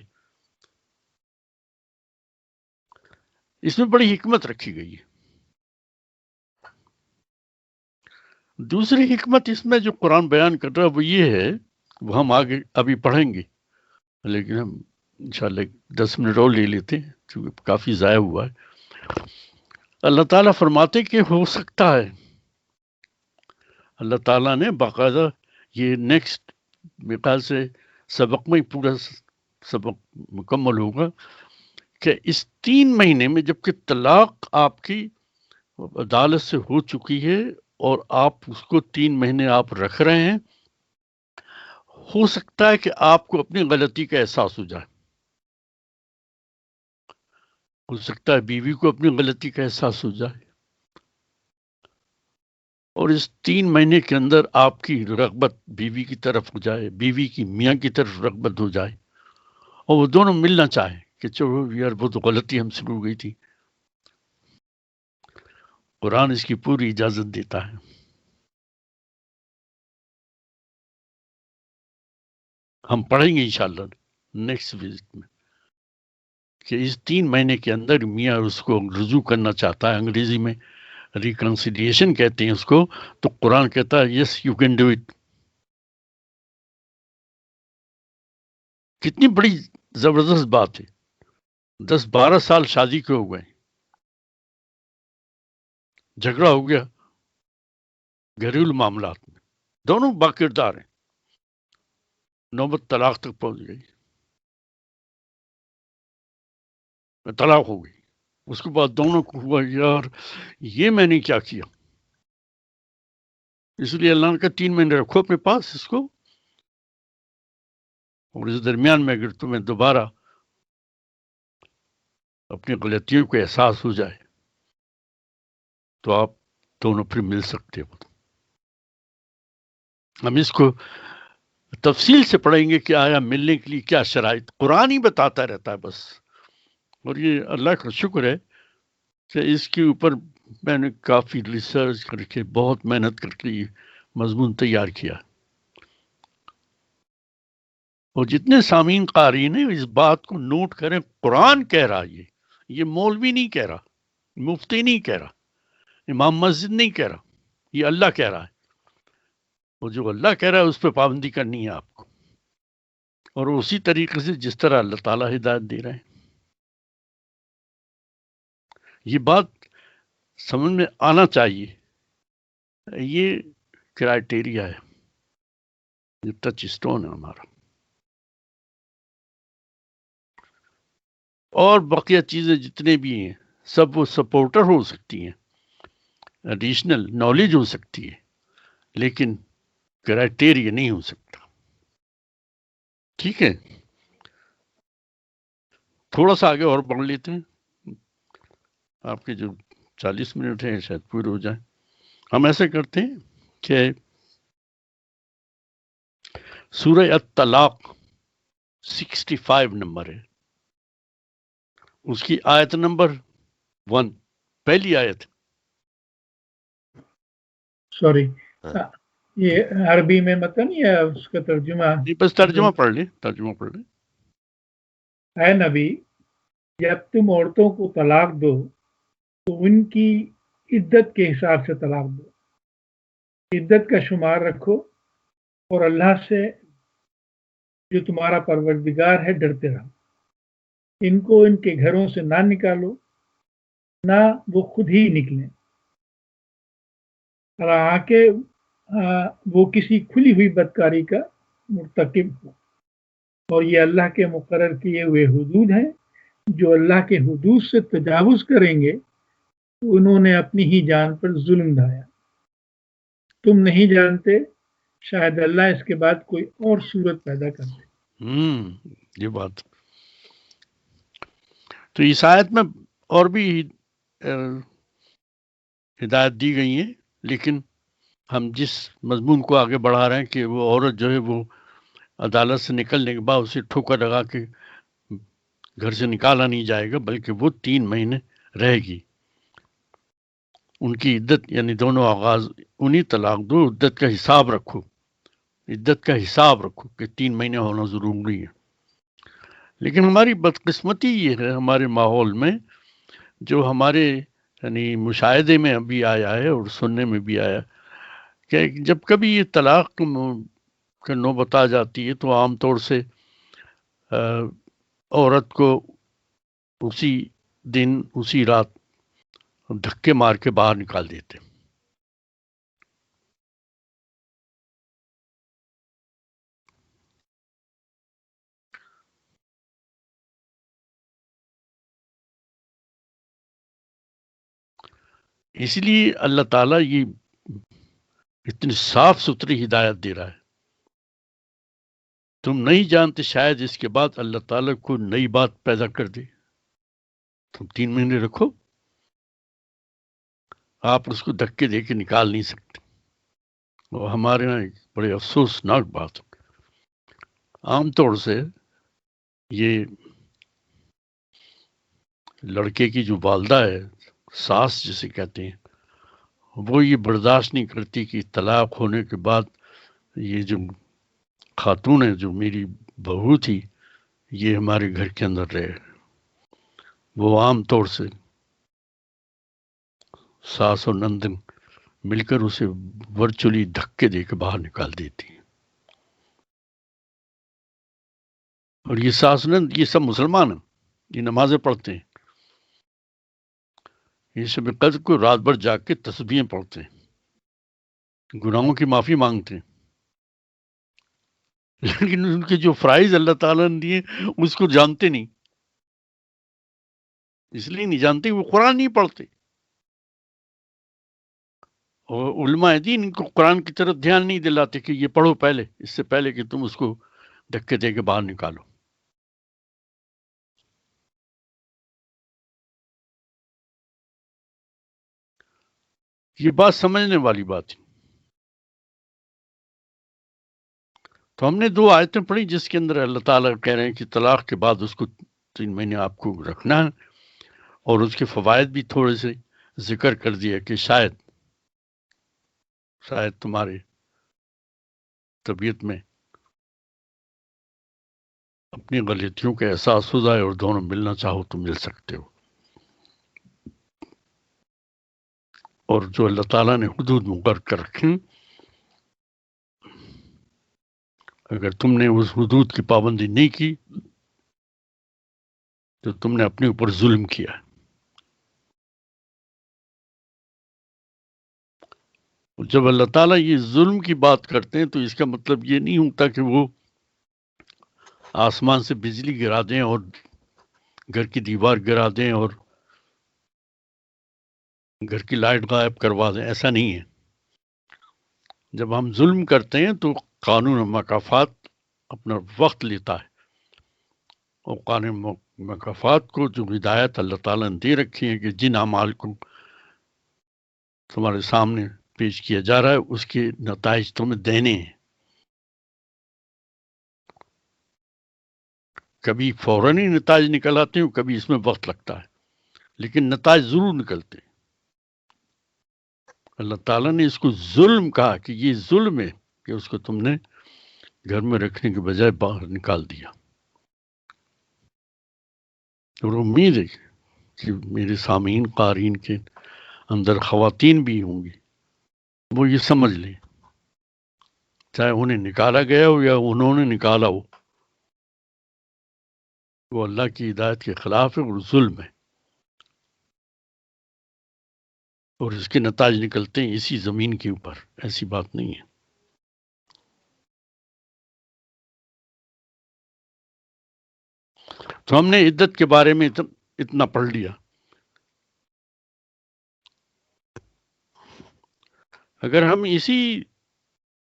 اس میں بڑی حکمت رکھی گئی ہے. دوسری حکمت اس میں جو قرآن بیان کر رہا ہے وہ یہ ہے، وہ ہم آگے ابھی پڑھیں گے، لیکن ہم انشاءاللہ 10 منٹ اور لے لیتے ہیں کیونکہ کافی ضائع ہوا ہے. اللہ تعالیٰ فرماتے کہ ہو سکتا ہے، اللہ تعالیٰ نے باقاعدہ یہ نیکسٹ میرے خیال سے سبق میں پورا سبق مکمل ہوگا کہ اس 3 مہینے میں جبکہ طلاق آپ کی عدالت سے ہو چکی ہے اور آپ اس کو 3 مہینے آپ رکھ رہے ہیں، ہو سکتا ہے کہ آپ کو اپنی غلطی کا احساس ہو جائے. ہو سکتا ہے بیوی کو اپنی غلطی کا احساس ہو جائے، اور اس 3 مہینے کے اندر آپ کی رغبت بیوی کی طرف ہو جائے، بیوی کی میاں کی طرف رغبت ہو جائے، اور وہ دونوں ملنا چاہیں کہ چلو یار وہ تو غلطی ہم سے ہو گئی تھی. قرآن اس کی پوری اجازت دیتا ہے. ہم پڑھیں گے انشاءاللہ نیکسٹ وزٹ میں کہ اس 3 مہینے کے اندر میاں اس کو رجوع کرنا چاہتا ہے، انگریزی میں ریکنسیلیشن کہتے ہیں اس کو، تو قرآن کہتا ہے yes you can do it. کتنی بڑی زبردست بات ہے. 10-12 سال شادی کے ہو گئے، جھگڑا ہو گیا گھریلو معاملات میں، دونوں باکردار ہیں، نوبت طلاق تک پہنچ گئی، طلاق ہو گئی. اس کے بعد دونوں کو ہوا یار یہ میں نے کیا کیا، اس لیے اللہ نے کہا 3 مہینے رکھو اپنے پاس اس کو، اور اس درمیان میں اگر تمہیں دوبارہ اپنی غلطیوں کو احساس ہو جائے تو آپ دونوں پھر مل سکتے ہو. ہم اس کو تفصیل سے پڑھیں گے کہ آیا ملنے کے لیے کیا شرائط، قرآن ہی بتاتا رہتا ہے بس. اور یہ اللہ کا شکر ہے کہ اس کے اوپر میں نے کافی ریسرچ کر کے بہت محنت کر کے یہ مضمون تیار کیا، اور جتنے سامعین قارئین ہیں اس بات کو نوٹ کریں، قرآن کہہ رہا ہے، یہ مولوی نہیں کہہ رہا، مفتی نہیں کہہ رہا، امام مسجد نہیں کہہ رہا، یہ اللہ کہہ رہا ہے. اور جو اللہ کہہ رہا ہے اس پہ پابندی کرنی ہے آپ کو، اور اسی طریقے سے جس طرح اللہ تعالیٰ ہدایت دے رہے ہیں. یہ بات سمجھ میں آنا چاہیے، یہ کرائٹیریا ہے، یہ ٹچ اسٹون ہے ہمارا. اور بقیہ چیزیں جتنے بھی ہیں سب وہ سپورٹر ہو سکتی ہیں، ایڈیشنل نالج ہو سکتی ہے، لیکن کرائٹیریا نہیں ہو سکتا. ٹھیک ہے، تھوڑا سا آگے اور پڑھ لیتے ہیں، آپ کے جو 40 منٹ ہیں شاید پورے ہو جائیں. ہم ایسے کرتے ہیں کہ سورہ الطلاق 65 نمبر ہے، اس کی آیت نمبر 1، پہلی آیت. سوری، یہ عربی میں متن یا اس کا ترجمہ؟ بس ترجمہ پڑھ لیں، ترجمہ پڑھ لیں. اے نبی، جب تم عورتوں کو طلاق دو تو ان کی عدت کے حساب سے طلاق دو، عدت کا شمار رکھو، اور اللہ سے جو تمہارا پروردگار ہے ڈرتے رہو. ان کو ان کے گھروں سے نہ نکالو، نہ وہ خود ہی نکلیں، حالانکہ وہ کسی کھلی ہوئی بدکاری کا مرتکب ہو. اور یہ اللہ کے مقرر کیے ہوئے حدود ہیں، جو اللہ کے حدود سے تجاوز کریں گے انہوں نے اپنی ہی جان پر ظلم ڈھایا. تم نہیں جانتے شاید اللہ اس کے بعد کوئی اور صورت پیدا کر دے. یہ بات تو اس آیت میں اور بھی ہدایت دی گئی ہیں، لیکن ہم جس مضمون کو آگے بڑھا رہے ہیں کہ وہ عورت جو ہے وہ عدالت سے نکلنے کے بعد اسے ٹھوکر لگا کے گھر سے نکالا نہیں جائے گا، بلکہ وہ 3 مہینے رہے گی. ان کی عدت یعنی دونوں آغاز انہی طلاق دو، عدت کا حساب رکھو، عدت کا حساب رکھو کہ 3 مہینے ہونا ضروری ہے۔ لیکن ہماری بدقسمتی یہ ہے ہمارے ماحول میں، جو ہمارے یعنی مشاہدے میں ابھی آیا ہے اور سننے میں بھی آیا کہ جب کبھی یہ طلاق کا نوبت آ جاتی ہے تو عام طور سے عورت کو اسی دن اسی رات دھکے مار کے باہر نکال دیتے۔ اس لیے اللہ تعالیٰ یہ اتنی صاف ستھری ہدایت دے رہا ہے، تم نہیں جانتے شاید اس کے بعد اللہ تعالیٰ کو نئی بات پیدا کر دے، تم 3 مہینے رکھو، آپ اس کو دھکے دے کے نکال نہیں سکتے۔ وہ ہمارے یہاں ایک بڑے افسوسناک بات، عام طور سے یہ لڑکے کی جو والدہ ہے، ساس جسے کہتے ہیں، وہ یہ برداشت نہیں کرتی کہ طلاق ہونے کے بعد یہ جو خاتون ہے جو میری بہو تھی یہ ہمارے گھر کے اندر رہے۔ وہ عام طور سے ساس اور نندن مل کر اسے ورچولی دھکے دے کے باہر نکال دیتی ہیں۔ اور یہ ساس نند یہ سب مسلمان ہیں، یہ نمازیں پڑھتے ہیں، یہ شب قدر کو رات بھر جاگ کے تسبیحیں پڑھتے ہیں، گناہوں کی معافی مانگتے ہیں، لیکن ان کے جو فرائض اللہ تعالیٰ نے دیے اس کو جانتے نہیں۔ اس لیے نہیں جانتے وہ قرآن نہیں پڑھتے، اور علماء دین ان کو قرآن کی طرف دھیان نہیں دلاتے کہ یہ پڑھو پہلے، اس سے پہلے کہ تم اس کو دھکے دے کے باہر نکالو۔ یہ بات سمجھنے والی بات ہے۔ تو ہم نے 2 آیتیں پڑھی جس کے اندر اللہ تعالیٰ کہہ رہے ہیں کہ طلاق کے بعد اس کو 3 مہینے آپ کو رکھنا ہے، اور اس کے فوائد بھی تھوڑے سے ذکر کر دیا کہ شاید تمہارے طبیعت میں اپنی غلطیوں کا احساس ہو جائے اور دونوں ملنا چاہو تو مل سکتے ہو۔ اور جو اللہ تعالیٰ نے حدود مقرر کر رکھیں، اگر تم نے اس حدود کی پابندی نہیں کی تو تم نے اپنے اوپر ظلم کیا ہے۔ جب اللہ تعالیٰ یہ ظلم کی بات کرتے ہیں تو اس کا مطلب یہ نہیں ہوتا کہ وہ آسمان سے بجلی گرا دیں اور گھر کی دیوار گرا دیں اور گھر کی لائٹ غائب کروا دیں، ایسا نہیں ہے۔ جب ہم ظلم کرتے ہیں تو قانون مکافات اپنا وقت لیتا ہے، اور قانون مکافات کو جو ہدایت اللہ تعالیٰ نے دے رکھی ہے کہ جن اعمال کو تمہارے سامنے پیش کیا جا رہا ہے اس کے نتائج تمہیں دینے ہیں۔ کبھی فوراً ہی نتائج نکل آتے ہیں، کبھی اس میں وقت لگتا ہے، لیکن نتائج ضرور نکلتے ہیں۔ اللہ تعالیٰ نے اس کو ظلم کہا کہ یہ ظلم ہے کہ اس کو تم نے گھر میں رکھنے کے بجائے باہر نکال دیا۔ اور امید ہے کہ میرے سامعین قارئین کے اندر خواتین بھی ہوں گی، وہ یہ سمجھ لیں، چاہے انہیں نکالا گیا ہو یا انہوں نے نکالا ہو، وہ اللہ کی ہدایت کے خلاف ہے اور ظلم ہے، اور اس کے نتائج نکلتے ہیں اسی زمین کے اوپر، ایسی بات نہیں ہے۔ تو ہم نے عدت کے بارے میں اتنا پڑھ لیا۔ اگر ہم اسی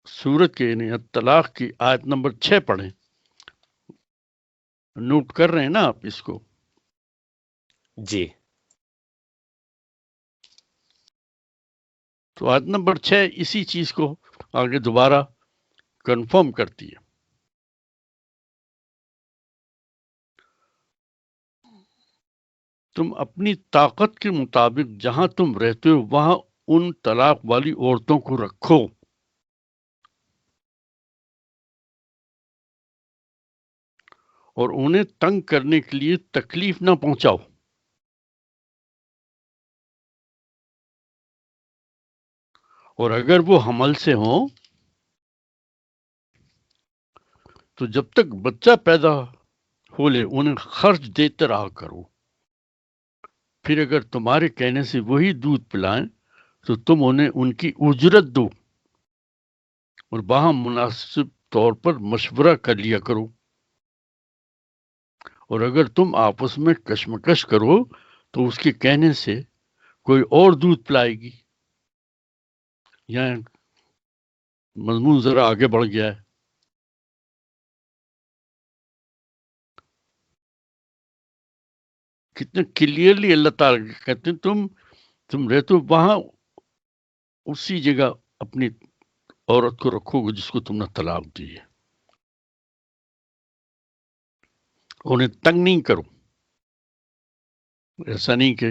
سورت کے یعنی طلاق کی آیت نمبر 6 پڑھیں، نوٹ کر رہے ہیں نا آپ اس کو؟ جی تو آیت نمبر 6 اسی چیز کو آگے دوبارہ کنفرم کرتی ہے۔ تم اپنی طاقت کے مطابق جہاں تم رہتے ہو وہاں ان طلاق والی عورتوں کو رکھو، اور انہیں تنگ کرنے کے لیے تکلیف نہ پہنچاؤ۔ اور اگر وہ حمل سے ہوں تو جب تک بچہ پیدا ہو لے انہیں خرچ دیتے رہا کرو، پھر اگر تمہارے کہنے سے وہی دودھ پلائیں تو تم انہیں ان کی اجرت دو، اور باہم مناسب طور پر مشورہ کر لیا کرو۔ اور اگر تم آپس میں کشمکش کرو تو اس کے کہنے سے کوئی اور دودھ پلائے گی۔ یہاں مضمون ذرا آگے بڑھ گیا ہے۔ کتنے کلیئرلی اللہ تعالیٰ کہتے ہیں تم رہتے ہو وہاں اسی جگہ اپنی عورت کو رکھو گے جس کو تم نے طلاق دی ہے، انہیں تنگ نہیں کرو۔ ایسا نہیں کہ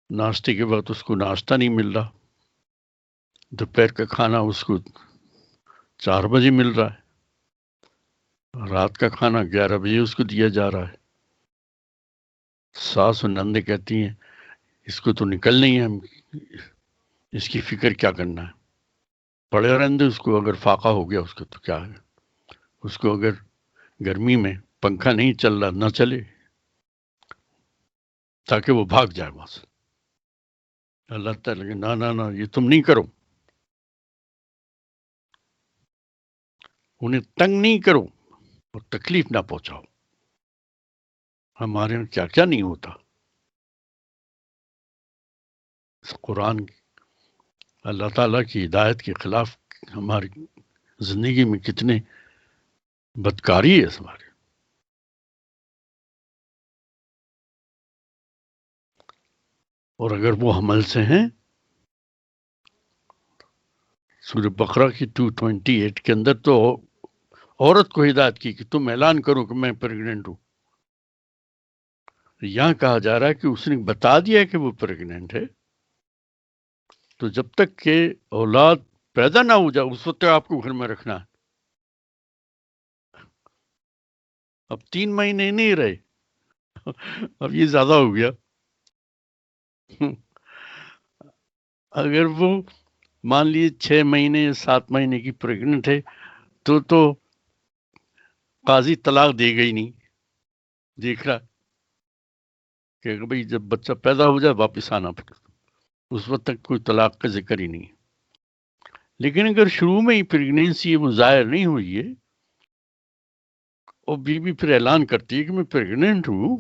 ناشتے کے وقت اس کو ناشتہ نہیں مل رہا، دوپہر کا کھانا اس کو 4 بجے مل رہا ہے، رات کا کھانا 11 بجے اس کو دیا جا رہا ہے۔ ساس و نندے کہتی ہیں اس کو تو نکل نہیں ہے، اس کی فکر کیا کرنا ہے، پڑے رہنے اس کو، اگر فاقہ ہو گیا اس کو تو کیا ہے، اس کو اگر گرمی میں پنکھا نہیں چل رہا نہ چلے تاکہ وہ بھاگ جائے وہاں سے۔ اللہ تعالیٰ کہ نہ یہ تم نہیں کرو، انہیں تنگ نہیں کرو اور تکلیف نہ پہنچاؤ۔ ہمارے یہاں کیا کیا نہیں ہوتا۔ اس قرآن اللہ تعالیٰ کی ہدایت کے خلاف ہماری زندگی میں کتنے بدکاری ہے ہمارے۔ اور اگر وہ حمل سے ہیں، سورہ بقرہ کی 228 کے اندر تو عورت کو ہدایت کی کہ تم اعلان کرو کہ میں پریگننٹ ہوں۔ یہاں کہا جا رہا ہے کہ اس نے بتا دیا کہ وہ پریگننٹ ہے، تو جب تک کہ اولاد پیدا نہ ہو جائے اس وقت آپ کو گھر میں رکھنا ہے۔ اب 3 مہینے نہیں رہے، اب یہ زیادہ ہو گیا۔ اگر وہ مان لیے 6 مہینے 7 مہینے کی پریگننٹ ہے تو قاضی طلاق دے گا ہی نہیں، دیکھ رہا کہ بھئی جب بچہ پیدا ہو جائے واپس آنا پڑے، اس وقت تک کوئی طلاق کا ذکر ہی نہیں۔ لیکن اگر شروع میں ہی پریگنینسی ظاہر نہیں ہوئی ہے اور بیوی پھر اعلان کرتی ہے کہ میں پریگننٹ ہوں،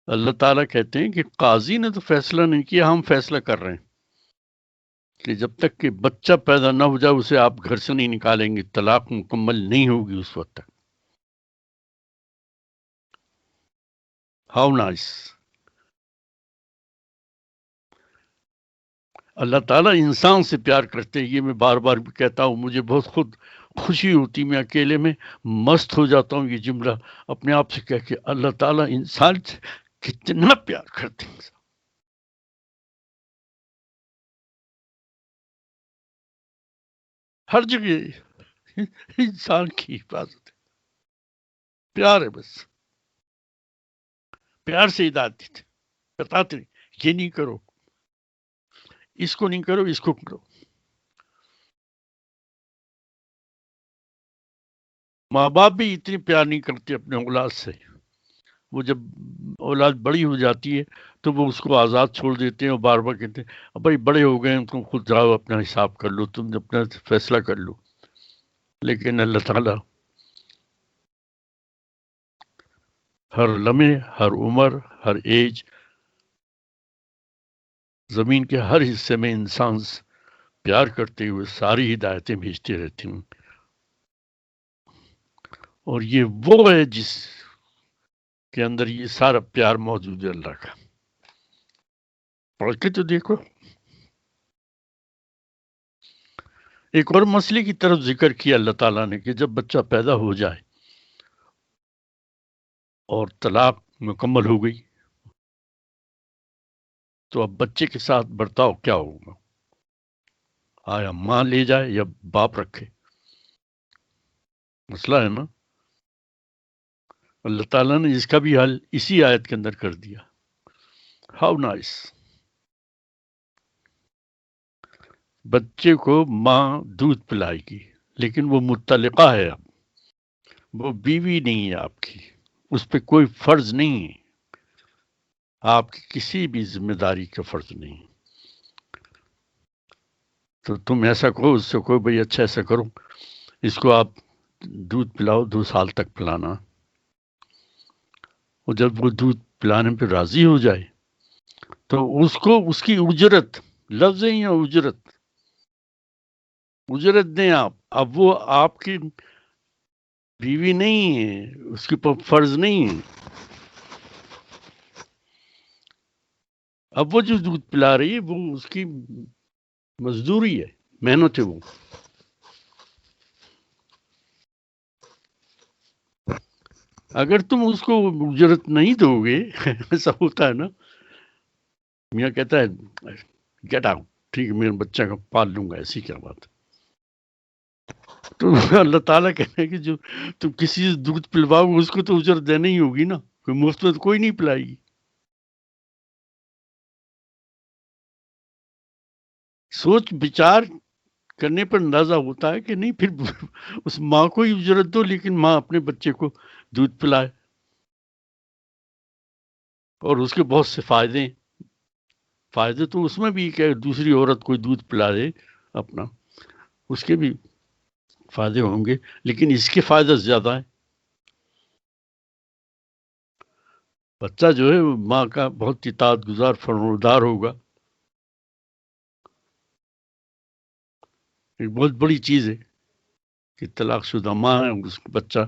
اللہ تعالیٰ کہتے ہیں کہ قاضی نے تو فیصلہ نہیں کیا، ہم فیصلہ کر رہے ہیں کہ جب تک کہ بچہ پیدا نہ ہو جائے اسے آپ گھر سے نہیں نکالیں گے، طلاق مکمل نہیں ہوگی اس وقت تک۔ How nice. اللہ تعالیٰ انسان سے پیار کرتے ہیں، یہ میں بار بار بھی کہتا ہوں، مجھے بہت خود خوشی ہوتی، میں اکیلے میں مست ہو جاتا ہوں یہ جملہ اپنے آپ سے کہہ کے، اللہ تعالیٰ انسان سے کتنا پیار کرتے ہیں۔ ہر جگہ انسان کی حفاظت ہے، پیار ہے، بس پیار سے ہدایت دیتے، بتاتے یہ نہیں کرو، اس کو نہیں کرو، اس کو کرو۔ ماں باپ بھی اتنی پیار نہیں کرتے اپنے اولاد سے، وہ جب اولاد بڑی ہو جاتی ہے تو وہ اس کو آزاد چھوڑ دیتے ہیں اور بار بار کہتے ہیں بھائی بڑے ہو گئے تم خود جاؤ اپنا حساب کر لو، تم اپنا فیصلہ کر لو۔ لیکن اللہ تعالیٰ ہر لمحے، ہر عمر، ہر ایج، زمین کے ہر حصے میں انسان سے پیار کرتے ہوئے ساری ہدایتیں بھیجتے رہتی ہوں، اور یہ وہ ہے جس کے اندر یہ سارا پیار موجود ہے اللہ کا۔ پڑھ کے تو دیکھو۔ ایک اور مسئلے کی طرف ذکر کیا اللہ تعالیٰ نے کہ جب بچہ پیدا ہو جائے اور طلاق مکمل ہو گئی، تو اب بچے کے ساتھ برتاؤ کیا ہوگا؟ آیا ماں لے جائے یا باپ رکھے؟ مسئلہ ہے نا۔ اللہ تعالیٰ نے اس کا بھی حل اسی آیت کے اندر کر دیا۔ How nice. بچے کو ماں دودھ پلائے گی، لیکن وہ متعلقہ ہے، اب وہ بیوی نہیں ہے آپ کی، اس پہ کوئی فرض نہیں ہے، آپ کی کسی بھی ذمہ داری کا فرض نہیں۔ تو تم ایسا کہو، اس سے کہو بھئی اچھا ایسا کرو، اس کو آپ دودھ پلاؤ 2 سال تک پلانا، اور جب وہ دودھ پلانے پہ راضی ہو جائے تو اس کو اس کی اجرت، لفظ یا اجرت دیں آپ۔ اب وہ آپ کی بیوی نہیں ہے، اس کے پر فرض نہیں ہے، اب وہ جو دودھ پلا رہی ہے وہ اس کی مزدوری ہے، محنت ہے وہ۔ اگر تم اس کو اجرت نہیں دو گے ایسا ہوتا ہے نا، میاں کہتا ہے گیٹ آؤٹ، ٹھیک ہے میرے بچہ کو پال لوں گا، ایسی کیا بات ہے؟ تو اللہ تعالیٰ کہتے ہیں کہ جو تم کسی سے دودھ پلواؤ اس کو تو اجرت دینا ہی ہوگی نا، کوئی مفت میں تو کوئی نہیں پلائے گی۔ سوچ بچار کرنے پر اندازہ ہوتا ہے کہ نہیں، پھر اس ماں کو ہی اجرت دو، لیکن ماں اپنے بچے کو دودھ پلائے، اور اس کے بہت سے فائدے تو اس میں بھی کہ دوسری عورت کوئی دودھ پلا دے اپنا، اس کے بھی فائدے ہوں گے، لیکن اس کے فائدہ زیادہ ہیں۔ بچہ جو ہے وہ ماں کا بہت اطاعت گزار فرمانبردار ہوگا۔ ایک بہت بڑی چیز ہے کہ طلاق شدہ ماں ہے، اس کا بچہ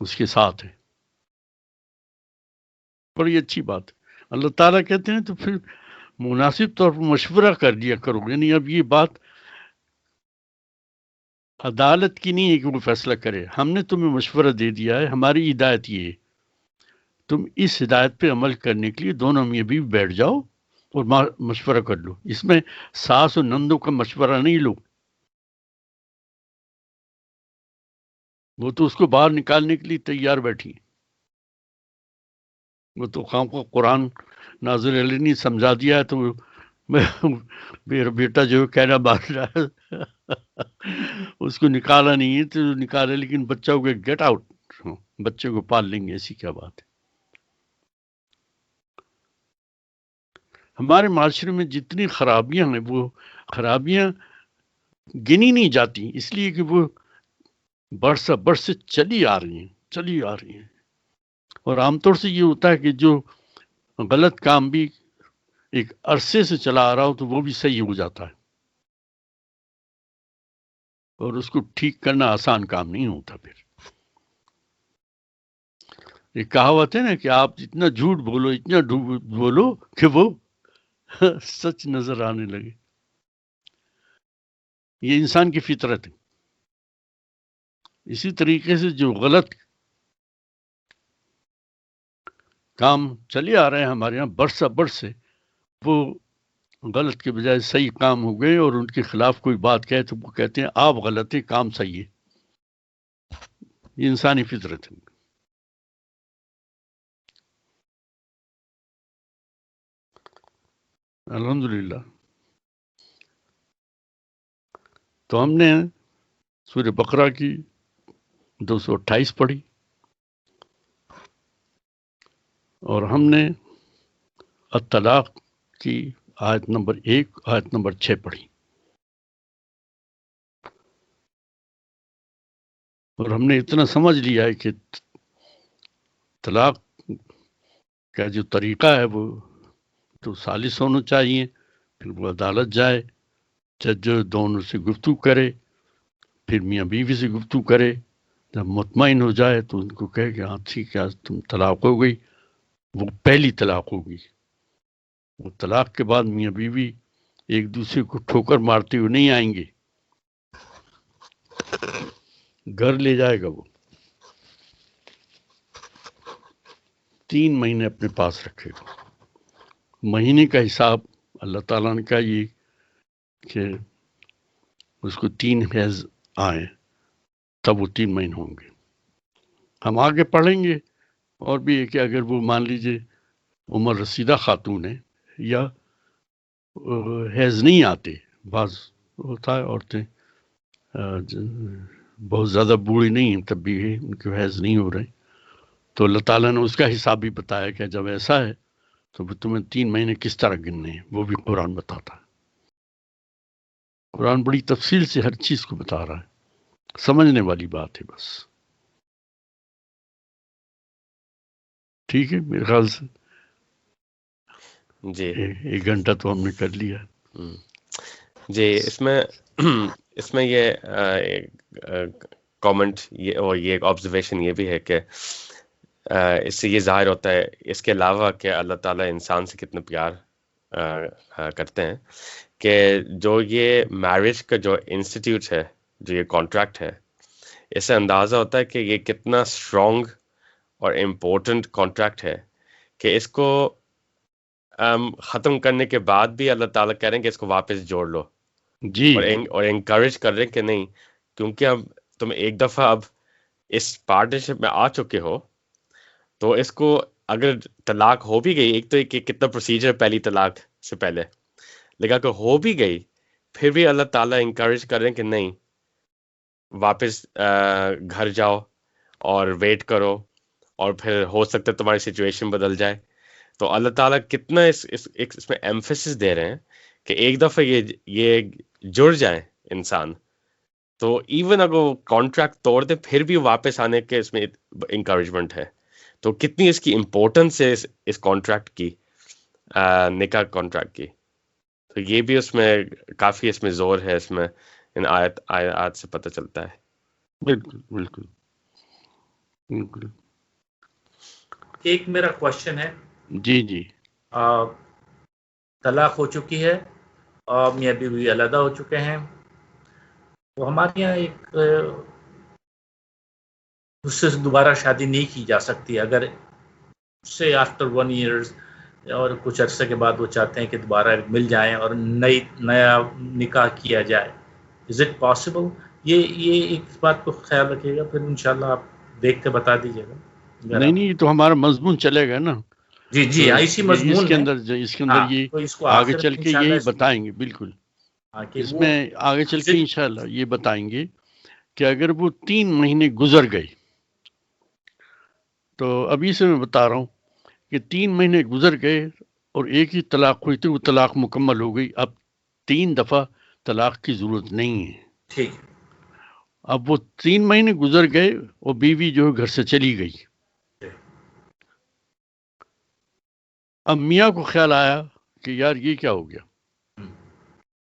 اس کے ساتھ ہے، بڑی اچھی بات ہے۔ اللہ تعالیٰ کہتے ہیں تو پھر مناسب طور پر مشورہ کر لیا کرو، یعنی اب یہ بات عدالت کی نہیں ہے کہ وہ فیصلہ کرے، ہم نے تمہیں مشورہ دے دیا ہے، ہماری ہدایت یہ ہے، تم اس ہدایت پہ عمل کرنے کے لیے دونوں میاں بیوی بیٹھ جاؤ اور مشورہ کر لو۔ اس میں ساس اور نندوں کا مشورہ نہیں لو، وہ تو اس کو باہر نکالنے کے لیے تیار بیٹھی ہیں، وہ تو خام کو قرآن نازل علیہ نے سمجھا دیا ہے، تو میرا بیٹا جو کہنا بات رہا ہے اس کو نکالا نہیں ہے تو نکالے، لیکن بچہ کو گیٹ آؤٹ، بچے کو پال لیں گے، ایسی کیا بات ہے؟ ہمارے معاشرے میں جتنی خرابیاں ہیں وہ خرابیاں گنی نہیں جاتی، اس لیے کہ وہ برس سے چلی آ رہی ہیں، اور عام طور سے یہ ہوتا ہے کہ جو غلط کام بھی ایک عرصے سے چلا آ رہا ہو تو وہ بھی صحیح ہو جاتا ہے، اور اس کو ٹھیک کرنا آسان کام نہیں ہوتا۔ پھر ایک کہاوت ہے نا کہ آپ اتنا جھوٹ بولو، اتنا بولو کہ وہ سچ نظر آنے لگے۔ یہ انسان کی فطرت ہے۔ اسی طریقے سے جو غلط کام چلے آ رہے ہیں ہمارے یہاں برس سے، وہ غلط کے بجائے صحیح کام ہو گئے، اور ان کے خلاف کوئی بات کہے تو وہ کہتے ہیں آپ غلط ہیں، کام صحیح ہے۔ یہ انسانی فطرت ہے۔ الحمدللہ۔ تو ہم نے سورہ بقرہ کی 228 پڑھی، اور ہم نے الطلاق کی آیت نمبر 1، آیت نمبر 6 پڑھی، اور ہم نے اتنا سمجھ لیا ہے کہ طلاق کا جو طریقہ ہے وہ تو ثالث ہونا چاہیے، پھر وہ عدالت جائے، جج جو دونوں سے گفتگو کرے، پھر میاں بیوی سے گفتگو کرے، جب مطمئن ہو جائے تو ان کو کہے کہ ہاں ٹھیک ہے تم طلاق ہو گئی، وہ پہلی طلاق ہوگی۔ وہ طلاق کے بعد میاں بیوی ایک دوسرے کو ٹھوکر مارتے ہوئے نہیں آئیں گے، گھر لے جائے گا وہ، 3 مہینے اپنے پاس رکھے گا. مہینے کا حساب اللہ تعالیٰ نے کہا یہ کہ اس کو 3 حیض آئیں تب وہ 3 مہینے ہوں گے. ہم آگے پڑھیں گے. اور بھی ہے کہ اگر وہ مان لیجیے عمر رسیدہ خاتون ہے یا حیض نہیں آتے، بعض ہوتا ہے عورتیں بہت زیادہ بوڑھی نہیں ہیں تب بھی ان کے حیض نہیں ہو رہے، تو اللہ تعالیٰ نے اس کا حساب بھی بتایا کہ جب ایسا ہے تو تمہیں 3 مہینے کس طرح گننے ہیں، وہ بھی قرآن بتاتا ہے. قرآن بڑی تفصیل سے ہر چیز کو بتا رہا ہے، سمجھنے والی بات ہے بس. ٹھیک ہے، میرے خیال سے جی 1 گھنٹہ تو ہم نے کر لیا. جی اس میں یہ کامنٹ اور یہ ایک آبزرویشن یہ بھی ہے کہ اس سے یہ ظاہر ہوتا ہے، اس کے علاوہ کہ اللہ تعالیٰ انسان سے کتنا پیار کرتے ہیں، کہ جو یہ میرج کا جو انسٹیٹیوٹ ہے، جو یہ کانٹریکٹ ہے، اس سے اندازہ ہوتا ہے کہ یہ کتنا اسٹرانگ اور امپورٹنٹ کانٹریکٹ ہے کہ اس کو ختم کرنے کے بعد بھی اللہ تعالیٰ کہہ رہے ہیں کہ اس کو واپس جوڑ لو. جی اور انکریج کر رہے ہیں کہ نہیں، کیونکہ اب تم ایک دفعہ اب اس پارٹنرشپ میں آ چکے ہو تو اس کو اگر طلاق ہو بھی گئی، ایک تو ایک کتنا پروسیجر پہلی طلاق سے پہلے، لیکن اگر ہو بھی گئی پھر بھی اللہ تعالیٰ انکریج کر رہے ہیں کہ نہیں، واپس گھر جاؤ اور ویٹ کرو، اور پھر ہو سکتا ہے تمہاری سچویشن بدل جائے. تو اللہ تعالیٰ کتنا اس میں ایمفیسس دے رہے ہیں کہ ایک دفعہ یہ جڑ جائیں انسان، تو ایون اگر وہ کانٹریکٹ توڑ دے پھر بھی واپس آنے کے اس میں انکریجمنٹ ہے. تو کتنی اس کی امپورٹنس ہے اس کانٹریکٹ کی، نکاح کانٹریکٹ کی. تو یہ بھی اس میں کافی اس میں زور ہے، اس میں ان آیات سے پتہ چلتا ہے. بالکل بالکل بالکل. ایک میرا کوشچن ہے. جی جی. طلاق ہو چکی ہے اور میاں بیوی علیحدہ ہو چکے ہیں، تو ہمارے یہاں ایک اس سے دوبارہ شادی نہیں کی جا سکتی اگر اس سے آفٹر 1 ایئرز اور کچھ عرصے کے بعد وہ چاہتے ہیں کہ دوبارہ مل جائیں اور نیا نکاح کیا جائے. Is it possible? یہ ایک بات کو خیال رکھیے گا، پھر انشاءاللہ آپ دیکھ کے بتا دیجیے گا. نہیں یہ تو ہمارا مضمون چلے گا نا. جی جی اسی مضمون اس کے اندر یہ آگے چل کے یہی بتائیں گے. بالکل اس میں آگے چل کے انشاءاللہ یہ بتائیں گے کہ اگر وہ 3 مہینے گزر گئے، تو ابھی سے میں بتا رہا ہوں کہ 3 مہینے گزر گئے اور ایک ہی طلاق ہوئی تھی، وہ طلاق مکمل ہو گئی. اب 3 دفعہ طلاق کی ضرورت نہیں ہے. ٹھیک. اب وہ 3 مہینے گزر گئے اور بیوی جو ہے گھر سے چلی گئی. اب میاں کو خیال آیا کہ یار یہ کیا ہو گیا.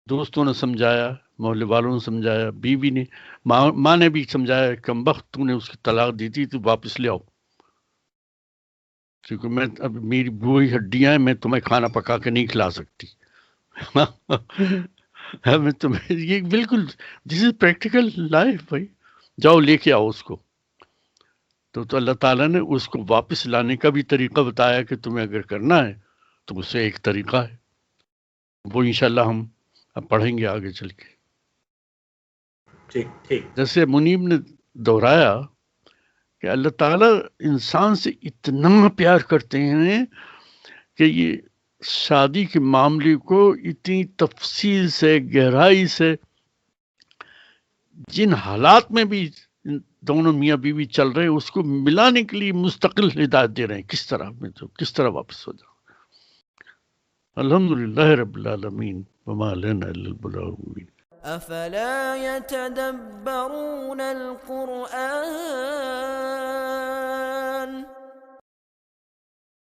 دوستوں نے سمجھایا، محلے والوں نے سمجھایا، بیوی نے، ماں نے بھی سمجھایا، کمبخت تو نے اس کی طلاق دی تھی تو واپس لے آؤ، کیونکہ میں اب میری بوئی ہڈیاں ہیں، میں تمہیں کھانا پکا کے نہیں کھلا سکتی. میں تمہیں یہ بالکل دس از پریکٹیکل لائف بھائی. جاؤ لے کے آؤ اس کو. تو اللہ تعالیٰ نے اس کو واپس لانے کا بھی طریقہ بتایا کہ تمہیں اگر کرنا ہے تو اس سے ایک طریقہ ہے، وہ انشاءاللہ ہم اب پڑھیں گے آگے چل کے. ٹھیک. جیسے منیب نے دہرایا کہ اللہ تعالیٰ انسان سے اتنا پیار کرتے ہیں کہ یہ شادی کے معاملے کو اتنی تفصیل سے، گہرائی سے، جن حالات میں بھی دونوں میاں بیوی چل رہے ہیں اس کو ملانے کے لیے مستقل ہدایت دے رہے ہیں، کس طرح میں تو کس طرح واپس ہو جاؤ. الحمدللہ رب العالمین وما لنا الا البلاغ المبین. افلا يتدبرون القرآن